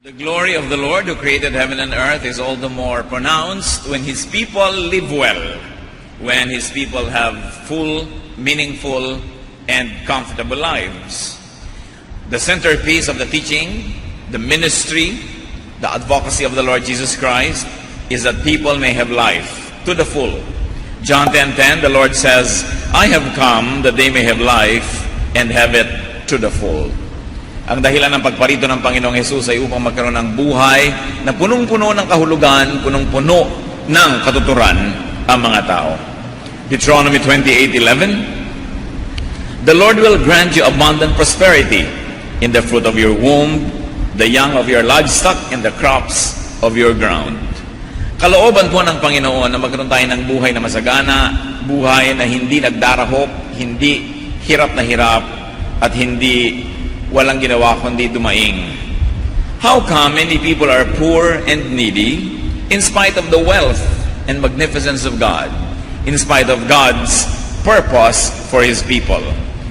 The glory of the Lord who created heaven and earth is all the more pronounced when His people live well, when His people have full, meaningful, and comfortable lives. The centerpiece of the teaching, the ministry, the advocacy of the Lord Jesus Christ is that people may have life to the full. John 10:10, the Lord says, I have come that they may have life and have it to the full. Ang dahilan ng pagparito ng Panginoong Hesus ay upang magkaroon ng buhay na punong-puno ng kahulugan, punong-puno ng katuturan ang mga tao. Deuteronomy 28:11, The Lord will grant you abundant prosperity in the fruit of your womb, the young of your livestock, and the crops of your ground. Kalooban po ng Panginoon na magkaroon tayo ng buhay na masagana, buhay na hindi nagdarahop, hindi hirap na hirap, at hindi walang ginawa kundi dumaing. How come many people are poor and needy in spite of the wealth and magnificence of God, in spite of God's purpose for His people?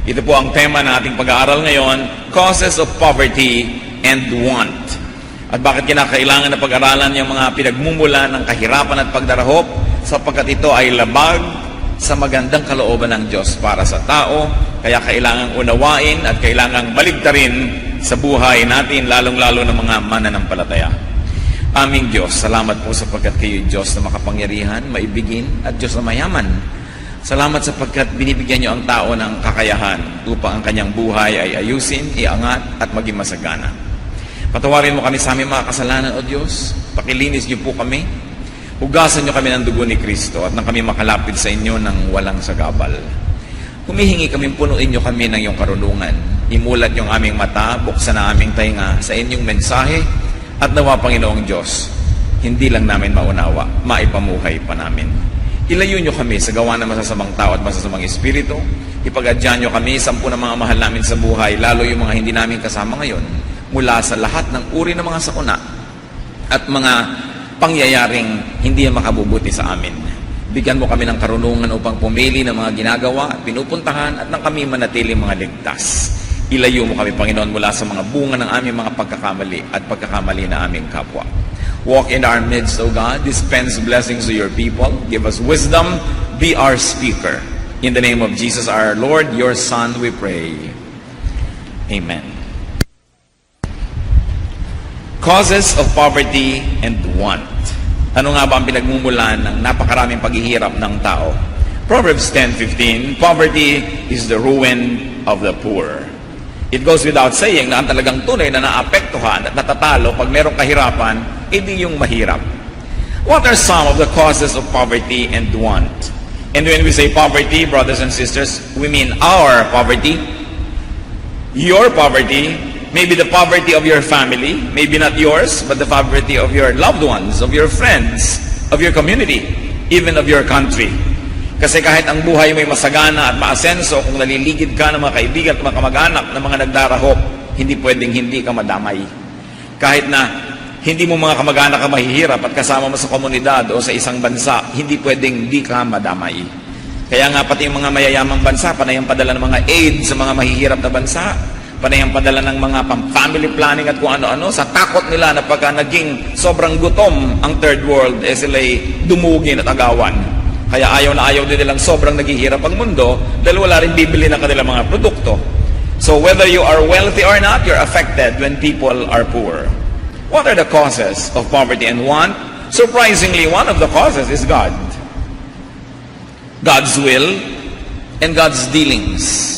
Ito po ang tema na ating pag-aaral ngayon, causes of poverty and want. At bakit kinakailangan na pag-aralan yung mga pinagmumula ng kahirapan at pagdarahop? Sapagkat ito ay labag sa magandang kalooban ng Diyos para sa tao, kaya kailangang unawain at kailangang baligtarin sa buhay natin, lalong-lalo ng mga mananampalataya. Aming Diyos, salamat po sapagkat kayo Diyos na makapangyarihan, maibigin, at Diyos na mayaman. Salamat sapagkat binibigyan niyo ang tao ng kakayahan upang ang kanyang buhay ay ayusin, iangat, at maging masagana. Patawarin mo kami sa aming mga kasalanan, O Diyos. Pakilinis niyo po kami. Hugasan niyo kami ng dugo ni Kristo at nang kami makalapit sa inyo ng walang sagabal. Humihingi kami, punuin niyo kami ng iyong karunungan. Imulat yung aming mata, buksan ang aming tainga sa inyong mensahe, at nawa, Panginoong Diyos, hindi lang namin maunawa, maipamuhay pa namin. Ilayo niyo kami sa gawa ng masasamang tao at masasamang espiritu. Ipag-adyan niyo kami, 10 na mga mahal namin sa buhay, lalo yung mga hindi namin kasama ngayon, mula sa lahat ng uri ng mga sakuna at mga pangyayaring hindi makabubuti sa amin. Bigyan mo kami ng karunungan upang pumili ng mga ginagawa, pinupuntahan, at nang kami manatili mga ligtas. Ilayo mo kami, Panginoon, mula sa mga bunga ng aming mga pagkakamali at pagkakamali na aming kapwa. Walk in our midst, O God. Dispense blessings to your people. Give us wisdom. Be our speaker. In the name of Jesus our Lord, your Son, we pray. Amen. Causes of poverty and want. Ano nga ba ang pinagmumulan ng napakaraming paghihirap ng tao? Proverbs 10:15, poverty is the ruin of the poor. It goes without saying na ang talagang tunay na naapektuhan at natatalo pag merong kahirapan, hindi yung mahirap. What are some of the causes of poverty and want? And when we say poverty, brothers and sisters, we mean our poverty, your poverty, maybe the poverty of your family, maybe not yours, but the poverty of your loved ones, of your friends, of your community, even of your country. Kasi kahit ang buhay may masagana at maasenso, kung naliligid ka ng mga kaibigan at mga kamag-anak ng mga nagdarahop, hindi pwedeng hindi ka madamay. Kahit na hindi mo mga kamag-anak ka mahihirap at kasama mo sa komunidad o sa isang bansa, hindi pwedeng hindi ka madamay. Kaya nga pati yung mga mayayamang bansa, panay ang padala ng mga aid sa mga mahihirap na bansa, panay ang padala ng mga family planning at kung ano-ano, sa takot nila na pagka naging sobrang gutom ang third world, sila'y dumugin at agawan. Kaya ayaw na ayaw din nilang sobrang naghihirap ang mundo dahil wala rin bibili ng kanilang mga produkto. So whether you are wealthy or not, you're affected when people are poor. What are the causes of poverty and want? Surprisingly, one of the causes is God. God's will and God's dealings.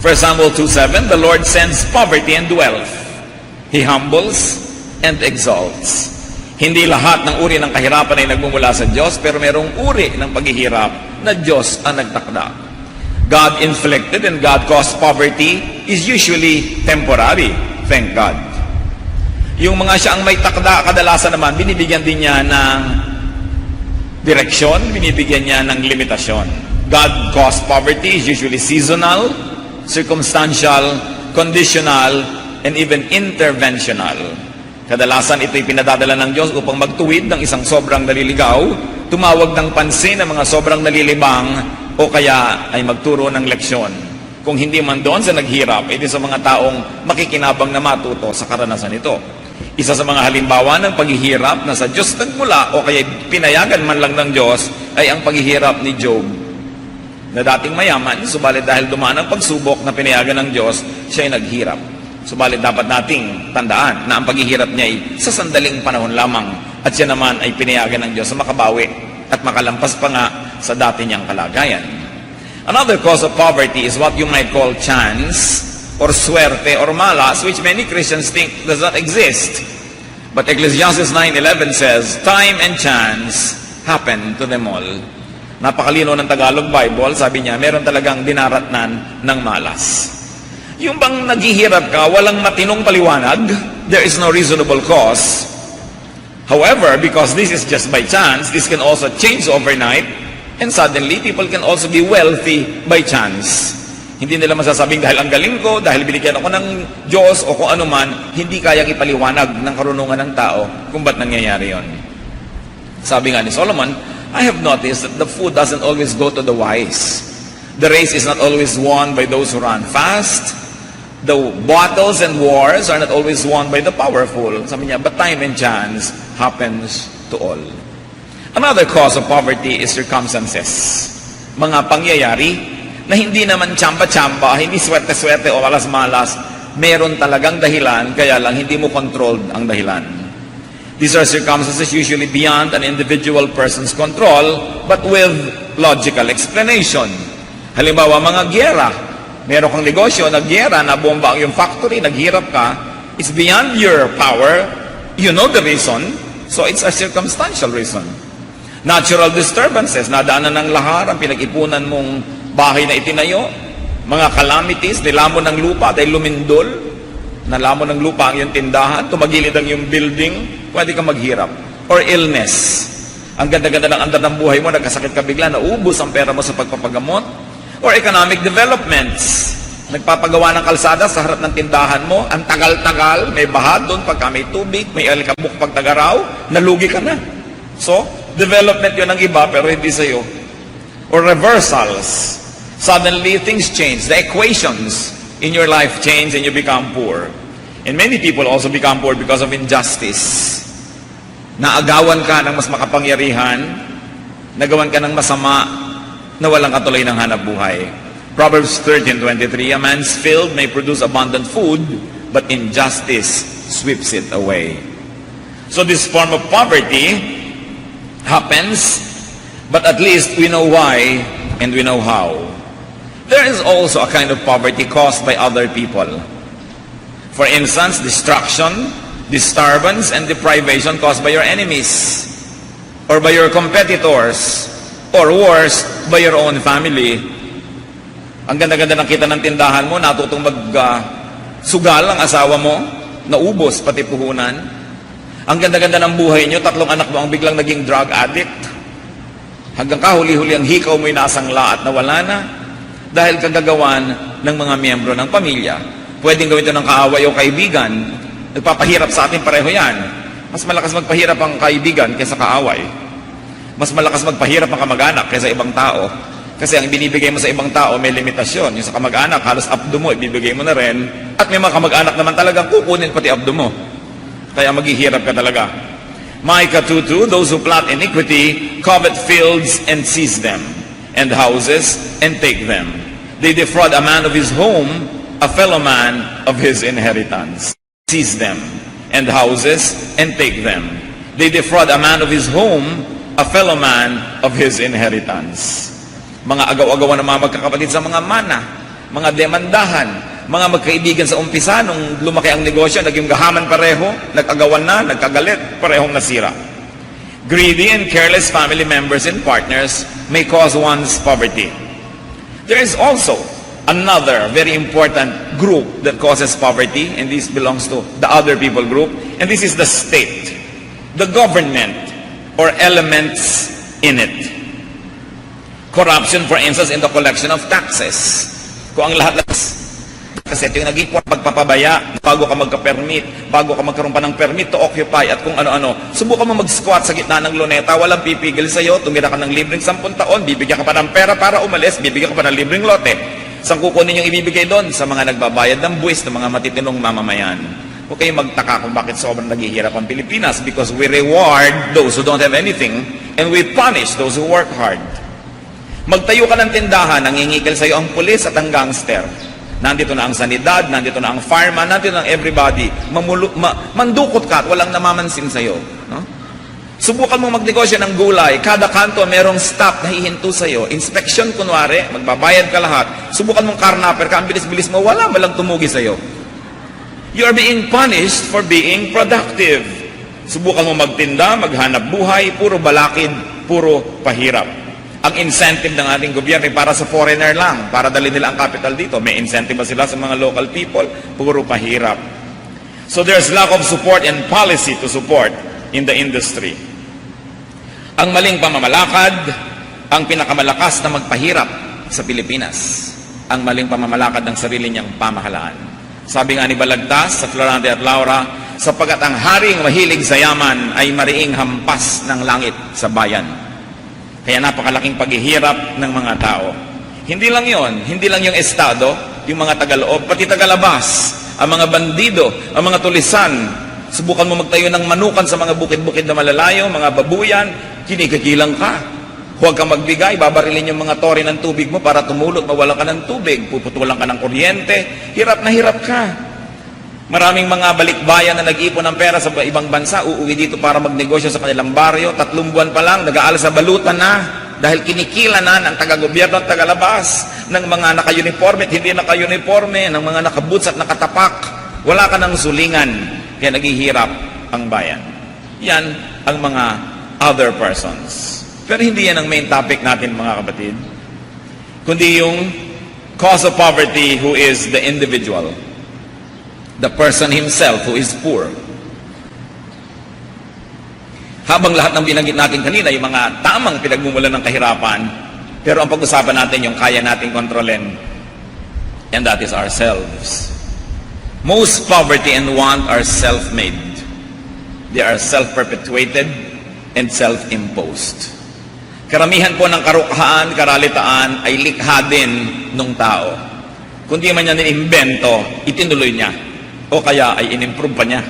1 Samuel 2:7, the Lord sends poverty and wealth. He humbles and exalts. Hindi lahat ng uri ng kahirapan ay nagmumula sa Diyos, pero merong uri ng paghihirap na Diyos ang nagtakda. God inflicted and God caused poverty is usually temporary. Thank God. Yung mga siya ang may takda, kadalasan naman, binibigyan din niya ng direksyon, binibigyan niya ng limitasyon. God caused poverty is usually seasonal, circumstantial, conditional, and even interventional. Kadalasan ito'y pinadadala ng Diyos upang magtuwid ng isang sobrang naliligaw, tumawag ng pansin ng mga sobrang nalilibang, o kaya ay magturo ng leksyon. Kung hindi man doon sa naghirap, ito sa mga taong makikinabang na matuto sa karanasan ito. Isa sa mga halimbawa ng paghihirap na sa Diyos nagmula o kaya pinayagan man lang ng Diyos ay ang paghihirap ni Job, na dating mayaman, subalit dahil dumaan ang pagsubok na pinayagan ng Diyos, siya ay naghirap. Subalit dapat nating tandaan na ang paghihirap niya ay sa sandaling panahon lamang at siya naman ay pinayagan ng Diyos na makabawi at makalampas pa nga sa dati niyang kalagayan. Another cause of poverty is what you might call chance or suerte or malas, which many Christians think does not exist. But Ecclesiastes 9:11 says, time and chance happen to them all. Napakalino ng Tagalog Bible, sabi niya, meron talagang dinaratnan ng malas. Yung bang naghihirap ka, walang matinong paliwanag, there is no reasonable cause. However, because this is just by chance, this can also change overnight, and suddenly people can also be wealthy by chance. Hindi nila masasabing dahil ang galing ko, dahil binigyan ako ng Diyos o kung ano man, hindi kayang ipaliwanag ng karunungan ng tao kung ba't nangyayari yon. Sabi nga ni Solomon, I have noticed that the food doesn't always go to the wise. The race is not always won by those who run fast. The battles and wars are not always won by the powerful. Sabi niya, but time and chance happens to all. Another cause of poverty is circumstances. Mga pangyayari na hindi naman tsamba-tsamba, hindi swerte-swerte o malas-malas, meron talagang dahilan, kaya lang hindi mo controlled ang dahilan. These are circumstances usually beyond an individual person's control, but with logical explanation. Halimbawa, mga gyera. Meron kang negosyo, nagyera, nabomba ang yung factory, naghirap ka. It's beyond your power. You know the reason, so it's a circumstantial reason. Natural disturbances, nadaanan ng lahar, ang pinag-ipunan mong bahay na itinayo. Mga calamities, nilamon ng lupa dahil lumindol. Nalamon ng lupa ang iyong tindahan, tumagilid ang iyong building, pwede kang maghirap. Or illness. Ang ganda-ganda ng andar ng buhay mo, nagkasakit ka bigla, naubos ang pera mo sa pagpapagamot. Or economic developments. Nagpapagawa ng kalsada sa harap ng tindahan mo, ang tagal-tagal, may baha doon pagka may tubig, may alikabok pag tagaraw, nalugi ka na. So, development yun ng iba, pero hindi sa'yo. Or reversals. Suddenly, things change. The equations in your life change and you become poor. And many people also become poor because of injustice. Naagawan ka ng mas makapangyarihan, nagawan ka ng masama, na walang katuloy ng hanap buhay. Proverbs 13:23, a man's field may produce abundant food, but injustice sweeps it away. So this form of poverty happens, but at least we know why and we know how. There is also a kind of poverty caused by other people. For instance, destruction, disturbance, and deprivation caused by your enemies, or by your competitors, or worse, by your own family. Ang ganda-ganda ng kita ng tindahan mo, natutong sugal ang asawa mo, naubos pati puhunan. Ang ganda-ganda ng buhay nyo, 3 anak mo ang biglang naging drug addict. Hanggang kahuli-huli ang hikaw mo'y nasangla at nawala na. Dahil kagagawan ng mga miyembro ng pamilya. Pwedeng gawin ito ng kaaway o kaibigan. Nagpapahirap sa atin pareho yan. Mas malakas magpahirap ang kaibigan kaysa kaaway. Mas malakas magpahirap ang kamag-anak kaysa ibang tao. Kasi ang binibigay mo sa ibang tao may limitasyon. Yung sa kamag-anak, halos abdo mo, ibibigay mo na rin. At may mga kamag-anak naman talagang kukunin pati abdo mo. Kaya maghihirap ka talaga. Micah 2:2, those who plot iniquity covet fields and seize them, and houses and take them. They defraud a man of his home, a fellow man of his inheritance. Seize them, and houses, and take them. They defraud a man of his home, a fellow man of his inheritance. Mga agaw-agawan ng mga magkakapatid sa mga mana, mga demandahan, mga magkaibigan sa umpisa, nung lumaki ang negosyo, naging gahaman pareho, nag-agawan na, nagkagalit, parehong nasira. Greedy and careless family members and partners may cause one's poverty. There is also another very important group that causes poverty, and this belongs to the other people group, and this is the state, the government, or elements in it. Corruption, for instance, in the collection of taxes. Kung ang lahat kasi ito yung naging pagpapabaya bago ka magka-permit, bago ka magkaroon pa ng permit to occupy at kung ano-ano. Subukan mo mag-squat sa gitna ng luneta, walang pipigil sa'yo, tumira ka ng libreng 10 taon, bibigyan ka pa ng pera para umalis, bibigyan ka pa ng libreng lote. Saan kukunin yung ibibigay doon? Sa mga nagbabayad ng buwis ng mga matitinong mamamayan. Huwag kayong magtaka kung bakit sobrang naghihirap ang Pilipinas because we reward those who don't have anything and we punish those who work hard. Magtayo ka ng tindahan, nangingikil sa'yo ang pulis at ang gangster. Nandito na ang sanidad, nandito na ang fireman, nandito na ang everybody. Mandukot ka at walang namamansin sa'yo. No? Subukan mo magnegosyo ng gulay. Kada kanto merong staff na hihinto sa'yo. Inspection kunwari, magbabayad ka lahat. Subukan mong karnapper ka, ang bilis-bilis mo, wala malang tumugi sa'yo. You are being punished for being productive. Subukan mo magtinda, maghanap buhay, puro balakid, puro pahirap. Ang incentive ng ating gobyerno ay para sa foreigner lang, para dali nila ang capital dito. May incentive ba sila sa mga local people? Puro pahirap. So there's lack of support and policy to support in the industry. Ang maling pamamalakad, ang pinakamalakas na magpahirap sa Pilipinas. Ang maling pamamalakad ng sarili niyang pamahalaan. Sabi nga ni Balagtas sa Florante at Laura, sapagkat ang haring mahilig sa yaman ay mariing hampas ng langit sa bayan. Kaya napakalaking paghihirap ng mga tao. Hindi lang yon, hindi lang yung estado, yung mga tagaloob, pati tagalabas, ang mga bandido, ang mga tulisan. Subukan mo magtayo ng manukan sa mga bukid-bukid na malalayo, mga babuyan, kinikikilang ka. Huwag kang magbigay, babarilin yung mga tore ng tubig mo para tumulot, mawalan ka ng tubig, puputulan ka ng kuryente, hirap na hirap ka. Maraming mga balikbayan na nag-ipon ng pera sa ibang bansa, uuwi dito para magnegosyo sa kanilang baryo, 3 buwan pa lang, nag-aalas sa balutan na, dahil kinikila na ng taga-gobyerno at tagalabas, ng mga naka-uniforme at hindi naka-uniforme, ng mga nakaboots at nakatapak, wala ka ng sulingan, kaya naghihirap ang bayan. Yan ang mga other persons. Pero hindi yan ang main topic natin, mga kapatid. Kundi yung cause of poverty who is the individual. The person himself who is poor. Habang lahat ng binanggit natin kanina, yung mga tamang pinagmumulan ng kahirapan, pero ang pag-usapan natin yung kaya nating kontrolin, and that is ourselves. Most poverty and want are self-made. They are self-perpetuated and self-imposed. Karamihan po ng karukhaan, karalitaan ay likha din ng tao. Kung di man niya inimbento, itinuloy niya. O kaya ay inimprove pa niya.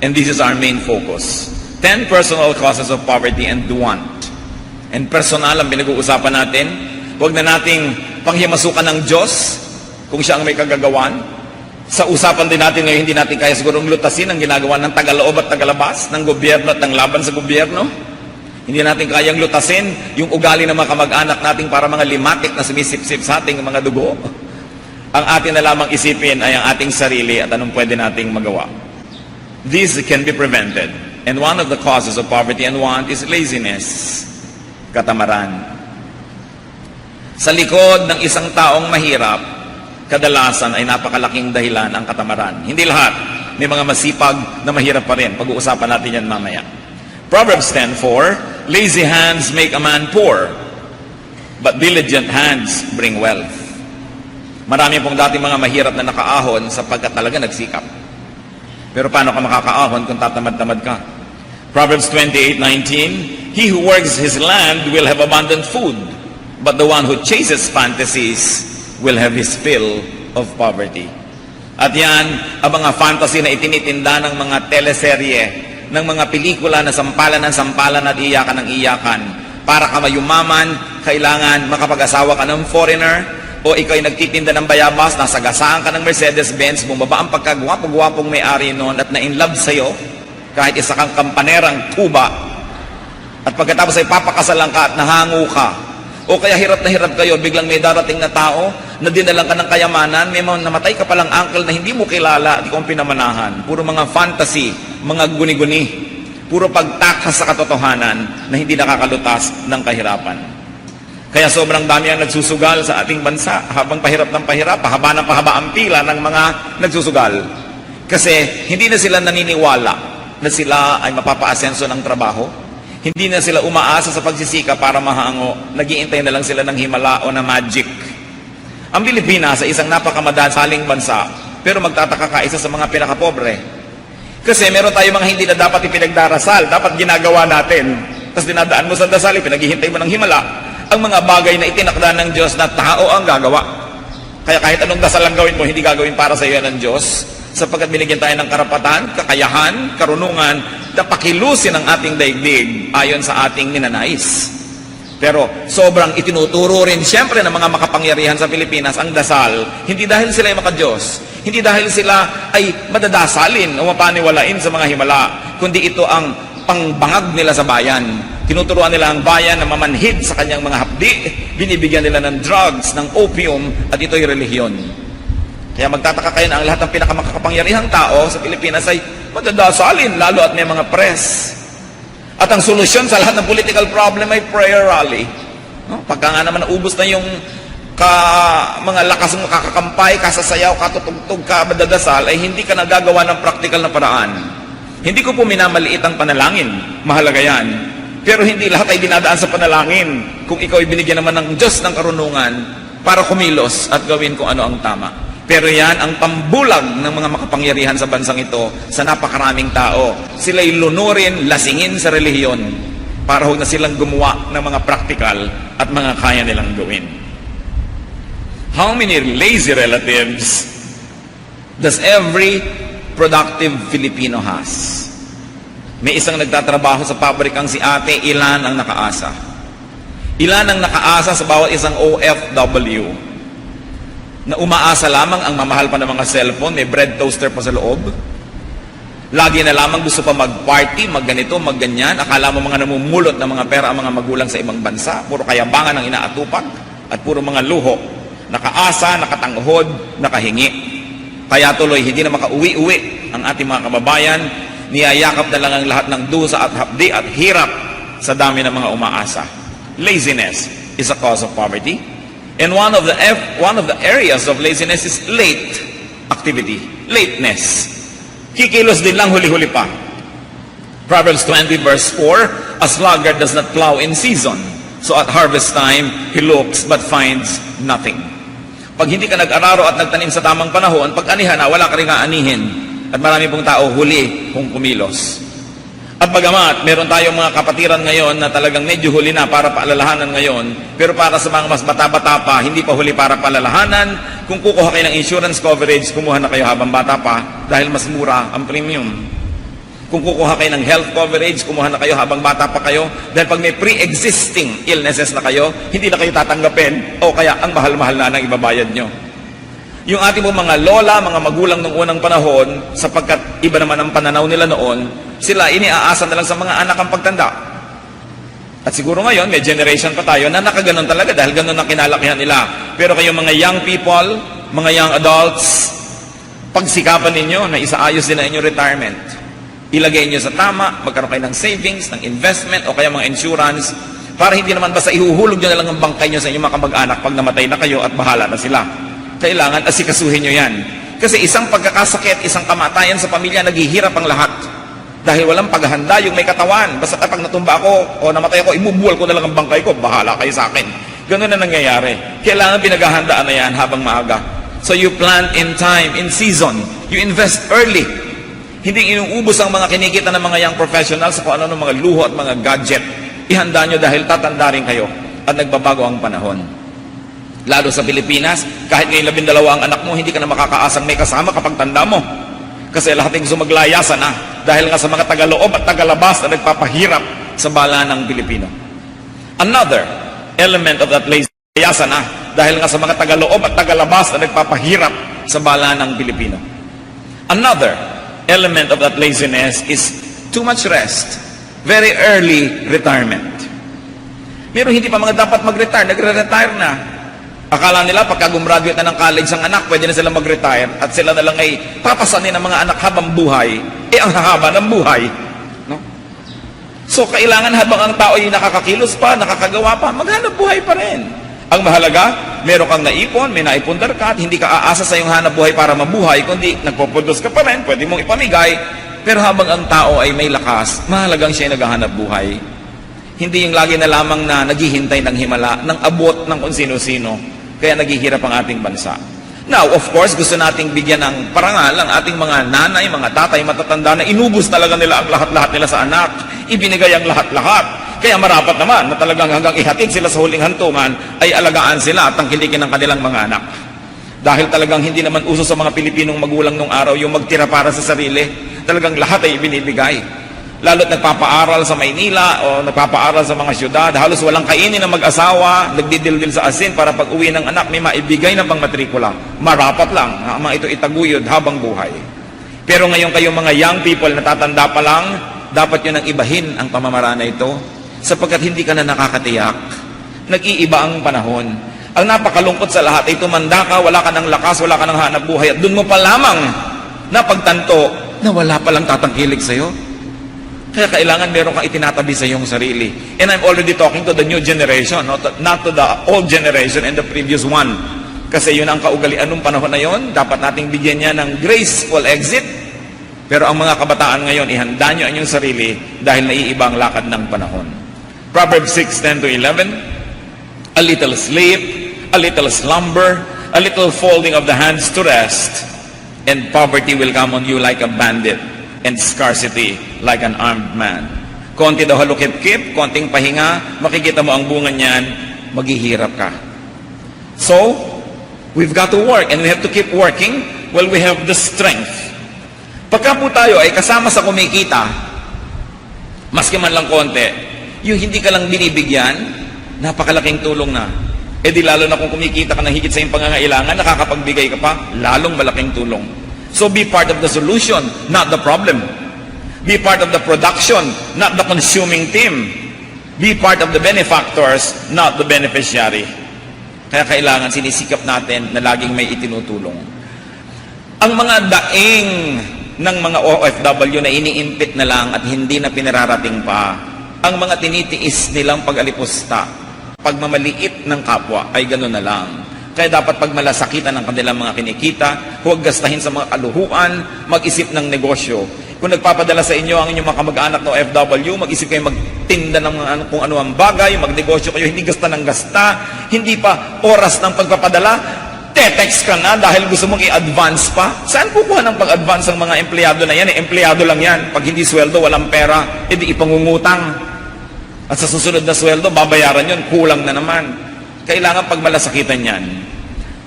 And this is our main focus. 10 personal causes of poverty and want. And personal ang pinag-uusapan natin. Huwag na nating panghimasukan ng Diyos kung siya ang may kagagawan. Sa usapan din natin ngayon, hindi natin kaya sigurong lutasin ang ginagawa ng tagaloob at tagalabas, ng gobyerno at ng laban sa gobyerno. Hindi natin kayang lutasin yung ugali ng mga kamag-anak nating para mga limatik na sumisip-sip sa ating mga dugo. Ang atin na lamang isipin ay ang ating sarili at anong pwede nating magawa. This can be prevented. And one of the causes of poverty and want is laziness, katamaran. Sa likod ng isang taong mahirap, kadalasan ay napakalaking dahilan ang katamaran. Hindi lahat. May mga masipag na mahirap pa rin. Pag-uusapan natin yan mamaya. Proverbs 10:4, lazy hands make a man poor, but diligent hands bring wealth. Marami pong dati mga mahirap na nakaahon sapagkat talaga nagsikap. Pero paano ka makakaahon kung tatamad-tamad ka? Proverbs 28:19, he who works his land will have abundant food, but the one who chases fantasies will have his fill of poverty. At yan, ang mga fantasy na itinitinda ng mga teleserye, ng mga pelikula na sampalan ng sampalan at iyakan ng iyakan. Para ka mayumaman, kailangan makapag-asawa ka ng foreigner, o ikaw ay nagtitinda ng bayabas, nasagasaan ka ng Mercedes-Benz, bumaba ang pagkagwapo-gwapong may-ari noon at na-inlove sa'yo, kahit isa kang kampanerang Cuba, at pagkatapos ay papakasalan ka at nahango ka, o kaya hirap na hirap kayo, biglang may darating na tao na dinalang ka ng kayamanan, may mga namatay ka palang uncle na hindi mo kilala, di kong pinamanahan. Puro mga fantasy, mga guni-guni, puro pagtakas sa katotohanan na hindi nakakalutas ng kahirapan. Kaya sobrang dami ang nagsusugal sa ating bansa, habang pahirap ng pahirap, pahaba ng pahaba ang pila ng mga nagsusugal. Kasi hindi na sila naniniwala na sila ay mapapaasenso ng trabaho. Hindi na sila umaasa sa pagsisika para mahango. Nag-iintay na lang sila ng himala o na magic. Ang Pilipinas ay isang napakamadaling bansa, pero magtataka ka, isa sa mga pinakapobre. Kasi meron tayo mga hindi na dapat ipinagdarasal, dapat ginagawa natin. Tapos dinadaan mo sa dasal, pinaghihintay mo ng himala. Ang mga bagay na itinakda ng Diyos na tao ang gagawa. Kaya kahit anong dasal ang gawin mo, hindi gagawin para sa iyo ng Diyos. sapagkat binigyan tayo ng karapatan, kakayahan, karunungan na pakilusin ang ating daigdig ayon sa ating ninanais. Pero sobrang itinuturo rin siyempre ng mga makapangyarihan sa Pilipinas ang dasal, hindi dahil sila ay makadiyos, hindi dahil sila ay madadasalin o mapaniwalain sa mga himala, kundi ito ang pangbangag nila sa bayan. Tinuturuan nila ang bayan na mamanhid sa kanyang mga hapdi, binibigyan nila ng drugs, ng opium, at ito'y relihiyon. Kaya magtataka kayo na ang lahat ng pinakamakapangyarihang tao sa Pilipinas ay madadasalin, lalo at may mga press. At ang solusyon sa lahat ng political problem ay prayer rally. No? Pagka nga naman naubos na yung mga lakas ng makakakampay, kasasayaw, katutugtog, madadasal, ay hindi ka nagagawa ng practical na paraan. Hindi ko po minamaliit ang panalangin. Mahalaga yan. Pero hindi lahat ay dinadaan sa panalangin kung ikaw ay binigyan naman ng Diyos ng karunungan para kumilos at gawin kung ano ang tama. Pero yan ang pambulag ng mga makapangyarihan sa bansang ito sa napakaraming tao. Sila'y lunurin, lasingin sa relihiyon para huwag na silang gumawa ng mga practical at mga kaya nilang gawin. How many lazy relatives does every productive Filipino has? May isang nagtatrabaho sa pabrikang si ate, ilan ang nakaasa? Ilan ang nakaasa sa bawat isang OFW? Na umaasa lamang ang mamahal pa ng mga cellphone, may bread toaster pa sa loob. Lagi na lamang gusto pa mag-party, mag-ganito, mag-ganyan. Akala mo mga namumulot ng mga pera ang mga magulang sa ibang bansa. Puro kayabangan ang inaatupag at puro mga luho. Nakaasa, nakatanghod, nakahingi. Kaya tuloy, hindi na makauwi-uwi ang ating mga kababayan. Niyayakap na lang ang lahat ng dusa at hapdi at hirap sa dami ng mga umaasa. Laziness is a cause of poverty. And one of the areas of laziness is late activity, lateness. Kikilos din lang, huli-huli pa. Proverbs 20 verse 4, a sluggard does not plow in season, so at harvest time he looks but finds nothing. Pag hindi ka nag-araro at nagtanim sa tamang panahon, pag anihan na, wala ka rin aanihin. At marami pong tao huli kung kumilos. At bagamat, meron tayong mga kapatiran ngayon na talagang medyo huli na para paalalahanan ngayon, pero para sa mga mas bata-bata pa, hindi pa huli para paalalahanan. Kung kukuha kayo ng insurance coverage, kumuha na kayo habang bata pa dahil mas mura ang premium. Kung kukuha kayo ng health coverage, kumuha na kayo habang bata pa kayo dahil pag may pre-existing illnesses na kayo, hindi na kayo tatanggapin o kaya ang mahal-mahal na ng ibabayad nyo. Yung ating mga lola, mga magulang ng unang panahon, sapagkat iba naman ang pananaw nila noon, sila iniaasa na lang sa mga anak ang pagtanda. At siguro ngayon, may generation pa tayo na nakaganon talaga dahil ganon ang kinalakihan nila. Pero kayong mga young people, mga young adults, pagsikapan ninyo na isaayos din ang inyong retirement. Ilagay nyo sa tama, magkaroon kayo ng savings, ng investment, o kaya mga insurance, para hindi naman basta ihuhulog nyo na lang ang bangkay nyo sa inyong mga kamag-anak pag namatay na kayo at bahala na sila. Kailangan asikasuhin nyo yan. Kasi isang pagkakasakit, isang kamatayan sa pamilya, naghihirap ang lahat. Dahil walang paghahanda yung may katawan. Basta pag natumba ako o namatay ako, imubuwal ko na lang ang bangkay ko, bahala kayo sa akin. Ganun na nangyayari. Kailangan pinaghahandaan na yan habang maaga. So you plant in time, in season. You invest early. Hindi inuubos ang mga kinikita ng mga young professionals sa kung ano ng mga luho at mga gadget. Ihanda nyo dahil tatanda rin kayo at nagbabago ang panahon. Lalo sa Pilipinas, kahit ngayon 12 ang anak mo, hindi ka na makakaasang may kasama kapag tanda mo. Kasi lahat ay gusto maglayasan na dahil nga sa mga tagaloob at tagalabas na nagpapahirap sa bala ng Pilipino. Another element of that layasan na dahil nga sa mga tagaloob at tagalabas na nagpapahirap sa bala ng Pilipino. Another element of that laziness is too much rest. Very early retirement. Meron hindi pa mga dapat mag-retire, nagre-retire na. Akala nila pagka gumraduate na ng college ang anak, pwede na sila mag-retire at sila na lang ay papasanin ng mga anak habang buhay. Ang haba ng buhay. No? So, kailangan habang ang tao ay nakakakilos pa, nakakagawa pa, maghanap buhay pa rin. Ang mahalaga, meron kang naipon, may naipundar ka at hindi ka aasa sa iyong hanap buhay para mabuhay, kundi nagpo-produce ka pa rin, pwede mong ipamigay. Pero habang ang tao ay may lakas, mahalagang siya ay naghahanap buhay. Hindi yung lagi na lamang na naghihintay ng himala, ng abot ng kung sino-sino. Kaya naghihirap ang ating bansa. Now, of course, gusto nating bigyan ng parangal ang ating mga nanay, mga tatay, matatanda na inubos talaga nila ang lahat-lahat nila sa anak. Ibinigay ang lahat-lahat. Kaya marapat naman na talagang hanggang ihatid sila sa huling hantungan ay alagaan sila at tangkilikin ng kanilang mga anak. Dahil talagang hindi naman uso sa mga Pilipinong magulang nung araw yung magtira para sa sarili. Talagang lahat ay ibinibigay. Lalo't nagpapaaral sa Maynila o nagpapaaral sa mga syudad, halos walang kainin ng mag-asawa, nagdidildil sa asin para pag uwi ng anak may maibigay na pang matrikula. Marapat lang, mga ito itaguyod habang buhay. Pero ngayon kayong mga young people na tatanda pa lang, dapat yun ang ibahin ang pamamaraan na ito sapagkat hindi ka na nakakatiyak. Nag-iiba ang panahon. Ang napakalungkot sa lahat ay tumanda ka, wala ka ng lakas, wala ka ng hanap buhay at dun mo pa lamang napagtanto na wala palang tatangkilik sa'yo. Kaya kailangan meron kang itinatabi sa iyong sarili. And I'm already talking to the new generation, not to the old generation and the previous one. Kasi yun ang kaugalian ng panahon na yun. Dapat nating bigyan niya ng graceful exit. Pero ang mga kabataan ngayon, ihanda niyo ang inyong sarili dahil naiiba ang lakad ng panahon. Proverbs 6:10-11, a little sleep, a little slumber, a little folding of the hands to rest, and poverty will come on you like a bandit, and scarcity like an armed man. Konti daw halukip-kip, konting pahinga, makikita mo ang bunga niyan, maghihirap ka. So, we've got to work and we have to keep working while we have the strength. Pagka po tayo ay kasama sa kumikita, maski man lang konti, yung hindi ka lang binibigyan, napakalaking tulong na. E di lalo na kung kumikita ka ng higit sa iyong pangangailangan, nakakapagbigay ka pa, lalong malaking tulong. So be part of the solution, not the problem. Be part of the production, not the consuming team. Be part of the benefactors, not the beneficiary. Kaya kailangan sinisikap natin na laging may itinutulong. Ang mga daing ng mga OFW na iniimpit na lang at hindi na pinararating pa, ang mga tinitiis nilang pag-alipusta, pagmamaliit ng kapwa ay gano'n na lang. Kaya dapat pag malasakitan ng kanilang mga kinikita, huwag gastahin sa mga kaluhuan, mag-isip ng negosyo. Kung nagpapadala sa inyo ang inyong mga kamag-anak na OFW, mag-isip kayo magtinda ng mga kung ano ang bagay, magnegosyo kayo, hindi gasta ng gasta, hindi pa oras ng pagpapadala, te-text ka na dahil gusto mong i-advance pa. Saan kukuha ng pag-advance ang mga empleyado na yan? Empleyado lang yan. Pag hindi sweldo, walang pera, edi ipangungutang. At sa susunod na sweldo, babayaran yun, kulang na naman. Kailangan pag malasakitan yan.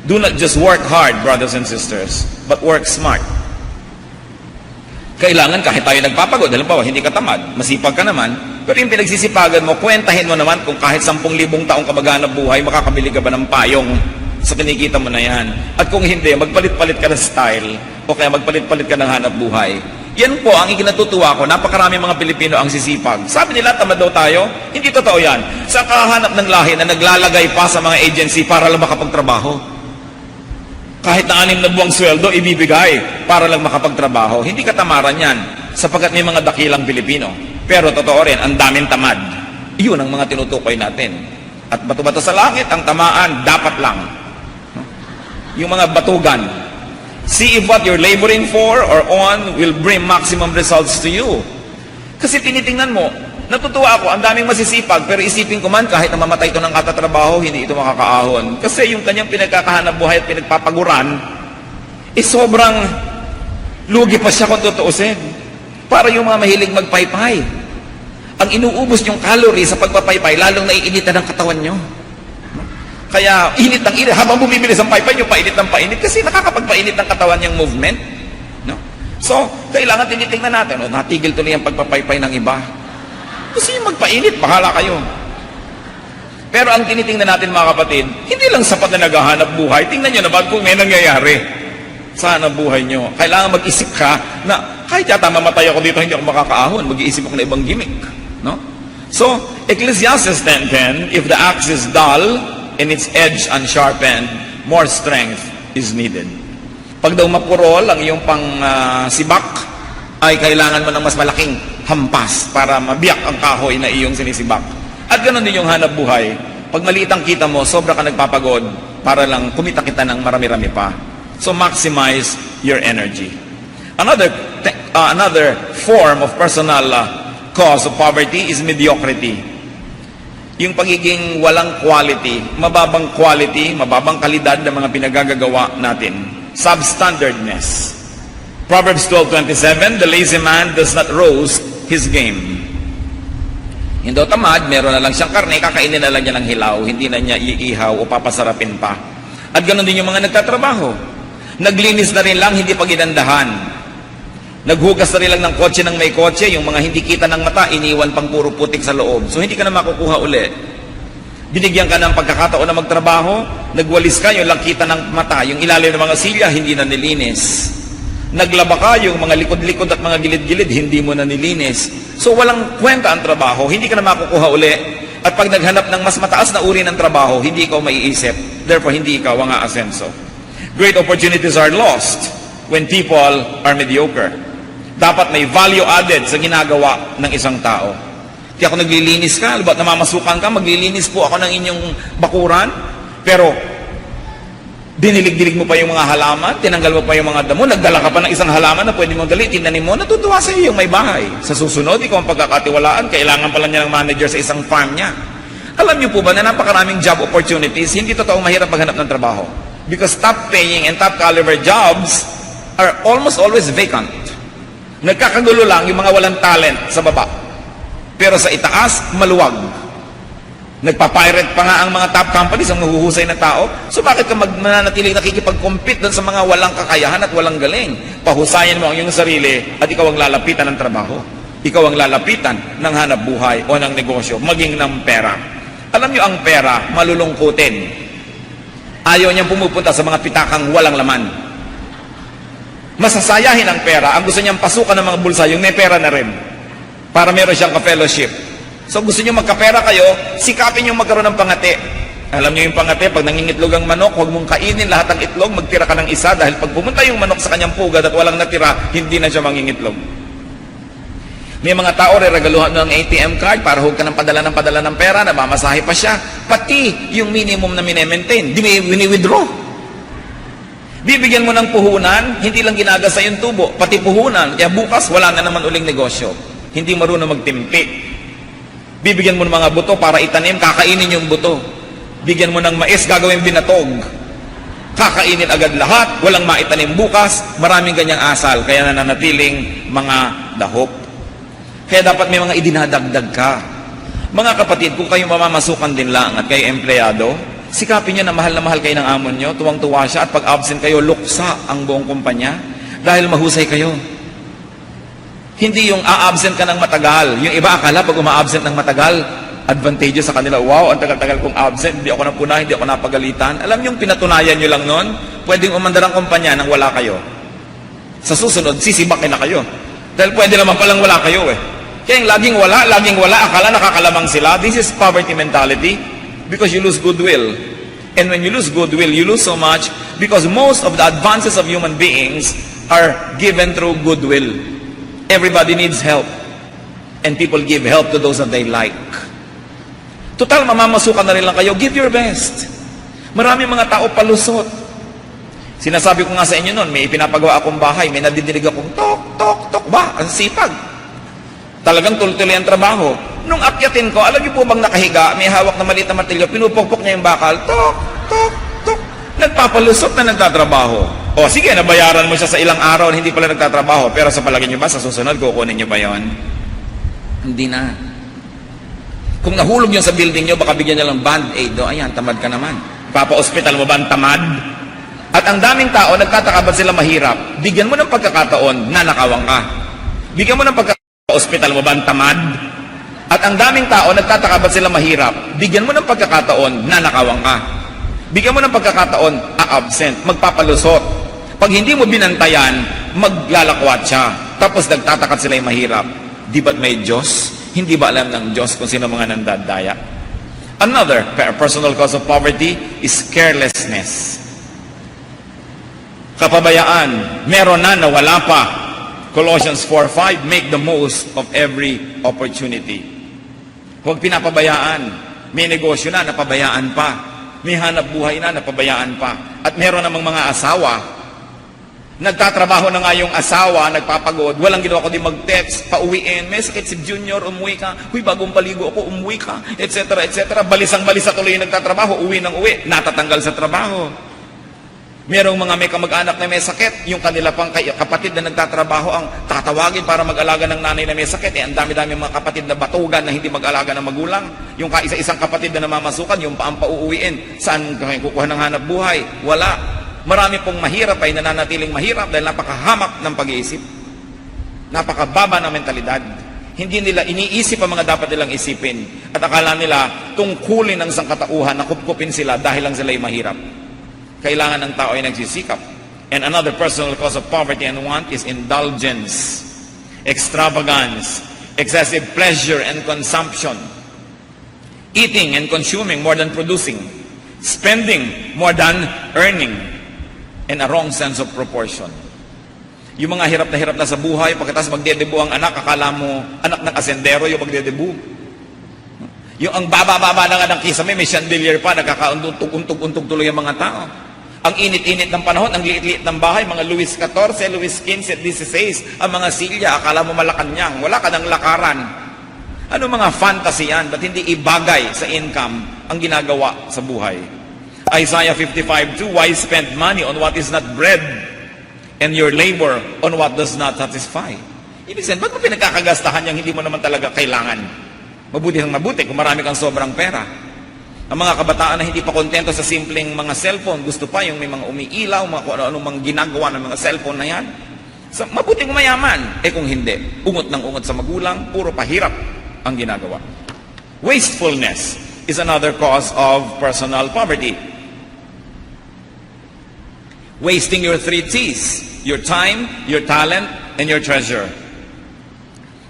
Do not just work hard, brothers and sisters, but work smart. Kailangan kahit tayo nagpapagod, halimbawa, hindi ka tamad, masipag ka naman, pero yung pinagsisipagan mo, kwentahin mo naman kung kahit 10,000 taong ka maghanap buhay, makakabili ka ba ng payong sa kinikita mo na yan. At kung hindi, magpalit-palit ka ng style, o kaya magpalit-palit ka ng hanap buhay. Yan po ang ikinatutuwa ko, napakarami mga Pilipino ang sisipag. Sabi nila, tamad daw tayo? Hindi totoo yan. Sa kahanap ng lahi na naglalagay pa sa mga agency para lang makapagtrabaho. Kahit na 6 na buwang sweldo, ibibigay para lang makapagtrabaho. Hindi katamaran yan, sapagkat may mga dakilang Pilipino. Pero totoo rin, ang daming tamad. Iyon ang mga tinutukoy natin. At bato-bato sa langit, ang tamaan, dapat lang. Yung mga batugan. See if what you're laboring for or on will bring maximum results to you. Kasi tinitingnan mo, natutuwa ako, ang daming masisipag, pero isipin ko man, kahit na mamatay ito ng katatrabaho, hindi ito makakaahon. Kasi yung kanyang pinagkakahanap buhay at pinagpapaguran, sobrang lugi pa siya kung tutuusin. Para yung mga mahilig magpaypay. Ang inuubos yung calorie sa pagpapaypay, lalong naiinitan ng katawan nyo. Kaya init ng init, habang bumibilis ang paypay nyo, painit ng painit, kasi nakakapagpainit ng katawan yung movement. No? So, kailangan tinitingnan natin, natigil tuloy ang pagpapaypay ng iba. Kasi magpainit, bahala kayo. Pero ang tinitingnan natin mga kapatid, hindi lang sapat na naghahanap buhay. Tingnan nyo naman kung may nangyayari sa hanap buhay nyo. Kailangan mag-isip ka na kahit yata mamatay ako dito, hindi ako makakaahon. Mag-iisip ako na ibang gimmick. No? So, Ecclesiastes 10:10, if the axe is dull and its edge unsharpened, more strength is needed. Pag daw mapurol ang iyong sibak, ay kailangan mo ng mas malaking hampas para mabiyak ang kahoy na iyong sinisibak. At ganoon din yung hanap buhay. Pag maliit ang kita mo, sobra ka nagpapagod para lang kumita kita ng marami-rami pa. So maximize your energy. Another form of personal cause of poverty is mediocrity. Yung pagiging walang quality, mababang kalidad ng mga pinagagagawa natin. Substandardness. Proverbs 12:27, the lazy man does not roast his game. Hindi daw tamad, meron na lang siyang karne, kakainin na lang niya ng hilaw, hindi na niya iihaw o papasarapin pa. At ganoon din yung mga nagtatrabaho. Naglinis na rin lang, hindi pa ginandahan. Naghugas na rin lang ng kotse ng may kotse, yung mga hindi kita ng mata, iniwan pang puro putik sa loob. So hindi ka na makukuha uli. Binigyan ka ng pagkakataon na magtrabaho, nagwalis ka, yung lang kita ng mata, yung ilalim ng mga silya, hindi na nilinis. Naglaba ka, yung mga likod-likod at mga gilid-gilid, hindi mo na nilinis. So walang kwenta ang trabaho, hindi ka na makukuha uli. At pag naghanap ng mas mataas na uri ng trabaho, hindi ikaw maiisip. Therefore, hindi ikaw ang aasenso. Great opportunities are lost when people are mediocre. Dapat may value added sa ginagawa ng isang tao. Kaya ako naglilinis ka, ba't namamasukan ka, maglilinis po ako ng inyong bakuran, pero dinilig-dilig mo pa yung mga halaman, tinanggal mo pa yung mga damo, nagdala ka pa ng isang halaman na pwede mong dali, tinanim mo, natutuwa sa iyo yung may bahay. Sa susunod, ikaw ang pagkakatiwalaan, kailangan pala niya ng manager sa isang farm niya. Alam niyo po ba na napakaraming job opportunities, hindi totoong mahirap maghanap ng trabaho. Because top paying and top caliber jobs are almost always vacant. Nagkakagulo lang yung mga walang talent sa baba. Pero sa itaas, maluwag. Nagpapirate pa nga ang mga top companies, ang mahuhusay na tao. So bakit ka mananatiling nakikipag-compete doon sa mga walang kakayahan at walang galing? Pahusayan mo ang iyong sarili at ikaw ang lalapitan ng trabaho. Ikaw ang lalapitan ng hanap buhay o ng negosyo, maging ng pera. Alam niyo, ang pera, malulungkutin. Ayaw niyang pumupunta sa mga pitakang walang laman. Masasayahin ang pera. Ang gusto niyang pasukan ng mga bulsa, yung may pera na rin. Para meron siyang ka-fellowship. So gusto niyo magkapera kayo, sikapin niyo magkaroon ng pangati. Alam niyo yung pangati, pag nangingitlog ang manok, huwag mong kainin lahat ng itlog, magtira ka ng isa, dahil pag pumunta yung manok sa kanyang pugad at walang natira, hindi na siya mangingitlog. May mga tao regaluhan ng ATM card para huwag ka ng padala ng pera, namamasahe pa siya. Pati yung minimum na mini-maintain, di may wini-withdraw. Bibigyan mo ng puhunan, hindi lang ginagasa yung tubo, pati puhunan, kaya bukas wala na naman uling negosyo. Hindi marunong magtimpi. Bibigyan mo ng mga buto para itanim, kakainin yung buto. Bigyan mo ng mais, gagawin binatog. Kakainin agad lahat, walang maitanim bukas, maraming ganyang asal, kaya nananatiling mga dahop. Kaya dapat may mga idinadagdag ka. Mga kapatid, kung kayo mamamasukan din lang at kayo empleyado, sikapin nyo na mahal kayo ng amon nyo, tuwang-tuwa siya, at pag absent kayo, luksa ang buong kumpanya dahil mahusay kayo. Hindi yung a-absent ka ng matagal. Yung iba akala pag uma-absent ng matagal, advantageous sa kanila. Wow, ang tagal-tagal kong absent, hindi ako napuna, hindi ako napagalitan. Alam niyo yung pinatunayan nyo lang nun, pwedeng umandar ang kumpanya nang wala kayo. Sa susunod, sisibakin na kayo. Dahil pwede naman palang wala kayo eh. Kaya yung laging wala, akala nakakalamang sila. This is poverty mentality because you lose goodwill. And when you lose goodwill, you lose so much because most of the advances of human beings are given through goodwill. Everybody needs help. And people give help to those that they like. Total, mamamasukan na rin lang kayo. Give your best. Marami mga tao palusot. Sinasabi ko nga sa inyo noon, may ipinapagawa akong bahay, may nadidinig akong tok, tok, tok. Ba, ang sipag. Talagang tuloy-tuloy ang trabaho. Nung akyatin ko, alam niyo po bang nakahiga, may hawak na maliit na martilyo, pinupukpok niya yung bakal, tok, tok, tok. Nagpapalusot na nagtatrabaho. O sige, nabayaran mo siya sa ilang araw na hindi pala nagtatrabaho, pero sa palagay niyo ba, sa susunod, kukunin niyo ba yon? Hindi na. Kung nahulog yun sa building niyo, baka bigyan niya lang band-aid. O, ayan, tamad ka naman. Papa-hospital mo ba ang tamad? At ang daming tao, nagtataka ba't sila mahirap? Bigyan mo ng pagkakataon, nanakawang ka. Bigyan mo ng pagkakataon, mo ba ang tamad? At ang daming tao, nagtataka ba't sila mahirap? Bigyan mo ng pagkakataon, nanakawang ka. Bigyan mo ng pagkakataon, a-absent, magpapalusot. Pag hindi mo binantayan, maglalakwat siya. Tapos nagtatakat sila yung mahirap. Di ba't may Diyos? Hindi ba alam ng Diyos kung sino mga nandadaya? Another personal cause of poverty is carelessness. Kapabayaan. Meron na, wala pa. Colossians 4:5, make the most of every opportunity. Huwag pinapabayaan. May negosyo na, napabayaan pa. May hanap buhay na, napabayaan pa. At meron namang mga asawa, nagtatrabaho na nga yung asawa, nagpapagod, walang ginawa ko din mag-text, pauwiin, may sakit si Junior, umuwi ka, huy, bagong paligo ako, umuwi ka, etc., etc. Balisang-balisa tuloy yung nagtatrabaho, uwi ng uwi, natatanggal sa trabaho. Merong mga may kamag-anak na may sakit, yung kanila pang kapatid na nagtatrabaho ang tatawagin para mag-alaga ng nanay na may sakit. Ang dami-dami mga kapatid na batugan na hindi mag-alaga ng magulang. Yung kaisa-isang kapatid na namamasukan, yung paang pauuwiin. Saan kukuha ng hanap buhay? Wala. Marami pong mahirap ay nananatiling mahirap dahil napakahamak ng pag-iisip. Napakababa ng mentalidad. Hindi nila iniisip ang mga dapat nilang isipin. At akala nila tungkulin ng sangkatauhan na kupkupin sila dahil lang sila'y mahirap. Kailangan ng tao ay nagsisikap. And another personal cause of poverty and want is indulgence, extravagance, excessive pleasure and consumption, eating and consuming more than producing, spending more than earning, and a wrong sense of proportion. Yung mga hirap na sa buhay, pagkatapos magdedebu ang anak, akala mo anak ng asendero yung magdedebu. Yung ang baba-baba na nga ng kisame, may chandelier pa, nagkakauntog-untog tuloy ang mga tao. Ang init-init ng panahon, ang liit-liit ng bahay, mga Luis XIV, Luis XV, at XVI, ang mga silya, akala mo Malacanang, wala ka ng lakaran. Ano mga fantasy yan? Ba't hindi ibagay sa income ang ginagawa sa buhay? Isaiah 55:2, why spend money on what is not bread and your labor on what does not satisfy? Ibig sabihin, ba't mo pinagkakagastahan yung hindi mo naman talaga kailangan? Mabuti ng mabuti kung marami kang sobrang pera. Ang mga kabataan na hindi pa kontento sa simpleng mga cellphone, gusto pa yung may mga umiilaw, mga kung ano-ano mga ginagawa ng mga cellphone na yan. So, mabuting mayaman. Kung hindi, ungot ng ungot sa magulang, puro pahirap ang ginagawa. Wastefulness is another cause of personal poverty. Wasting your 3 T's, your time, your talent, and your treasure.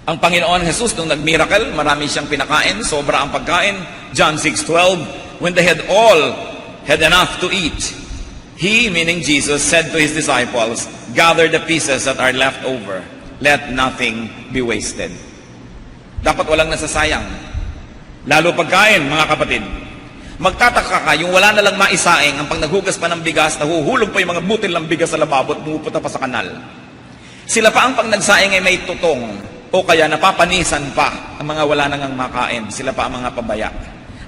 Ang Panginoon Jesus, nung nag-miracle, marami siyang pinakain, sobra ang pagkain. John 6:12, when they had all had enough to eat, He, meaning Jesus, said to His disciples, gather the pieces that are left over. Let nothing be wasted. Dapat walang nasasayang. Lalo pagkain, mga kapatid. Magtataka ka, yung wala na lang maisaing, ang pag naghugas pa ng bigas, nahuhulog pa yung mga butil ng bigas sa lababo at pumupunta pa sa kanal. Sila pa ang pag nagsaing ay may tutong, o kaya napapanisan pa ang mga wala nang makain. Sila pa ang mga pabaya.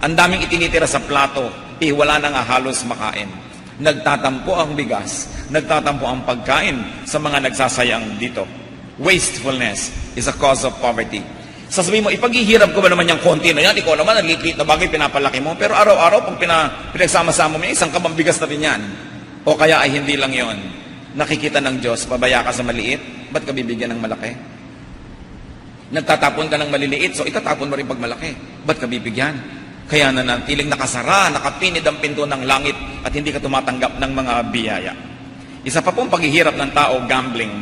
Ang daming itinitira sa plato, wala na nga halos makain. Nagtatampo ang bigas, nagtatampo ang pagkain sa mga nagsasayang dito. Wastefulness is a cause of poverty. Sasabihin mo, ipaghihirap ko ba naman yung konti na yan? Ikaw naman, ang liit-liit na bagay, pinapalaki mo. Pero araw-araw, pag pinagsama-sama mo, isang kabang bigas na rin yan. O kaya ay hindi lang yon. Nakikita ng Diyos, pabaya ka sa maliit, ba't ka bibigyan ng malaki? Nagtatapon ka ng maliliit, so itatapon mo rin pag malaki. Ba't ka bibigyan? Kaya nanatiling nakasara, nakapinid ang pinto ng langit at hindi ka tumatanggap ng mga biyaya. Isa pa pong paghihirap ng tao, gambling.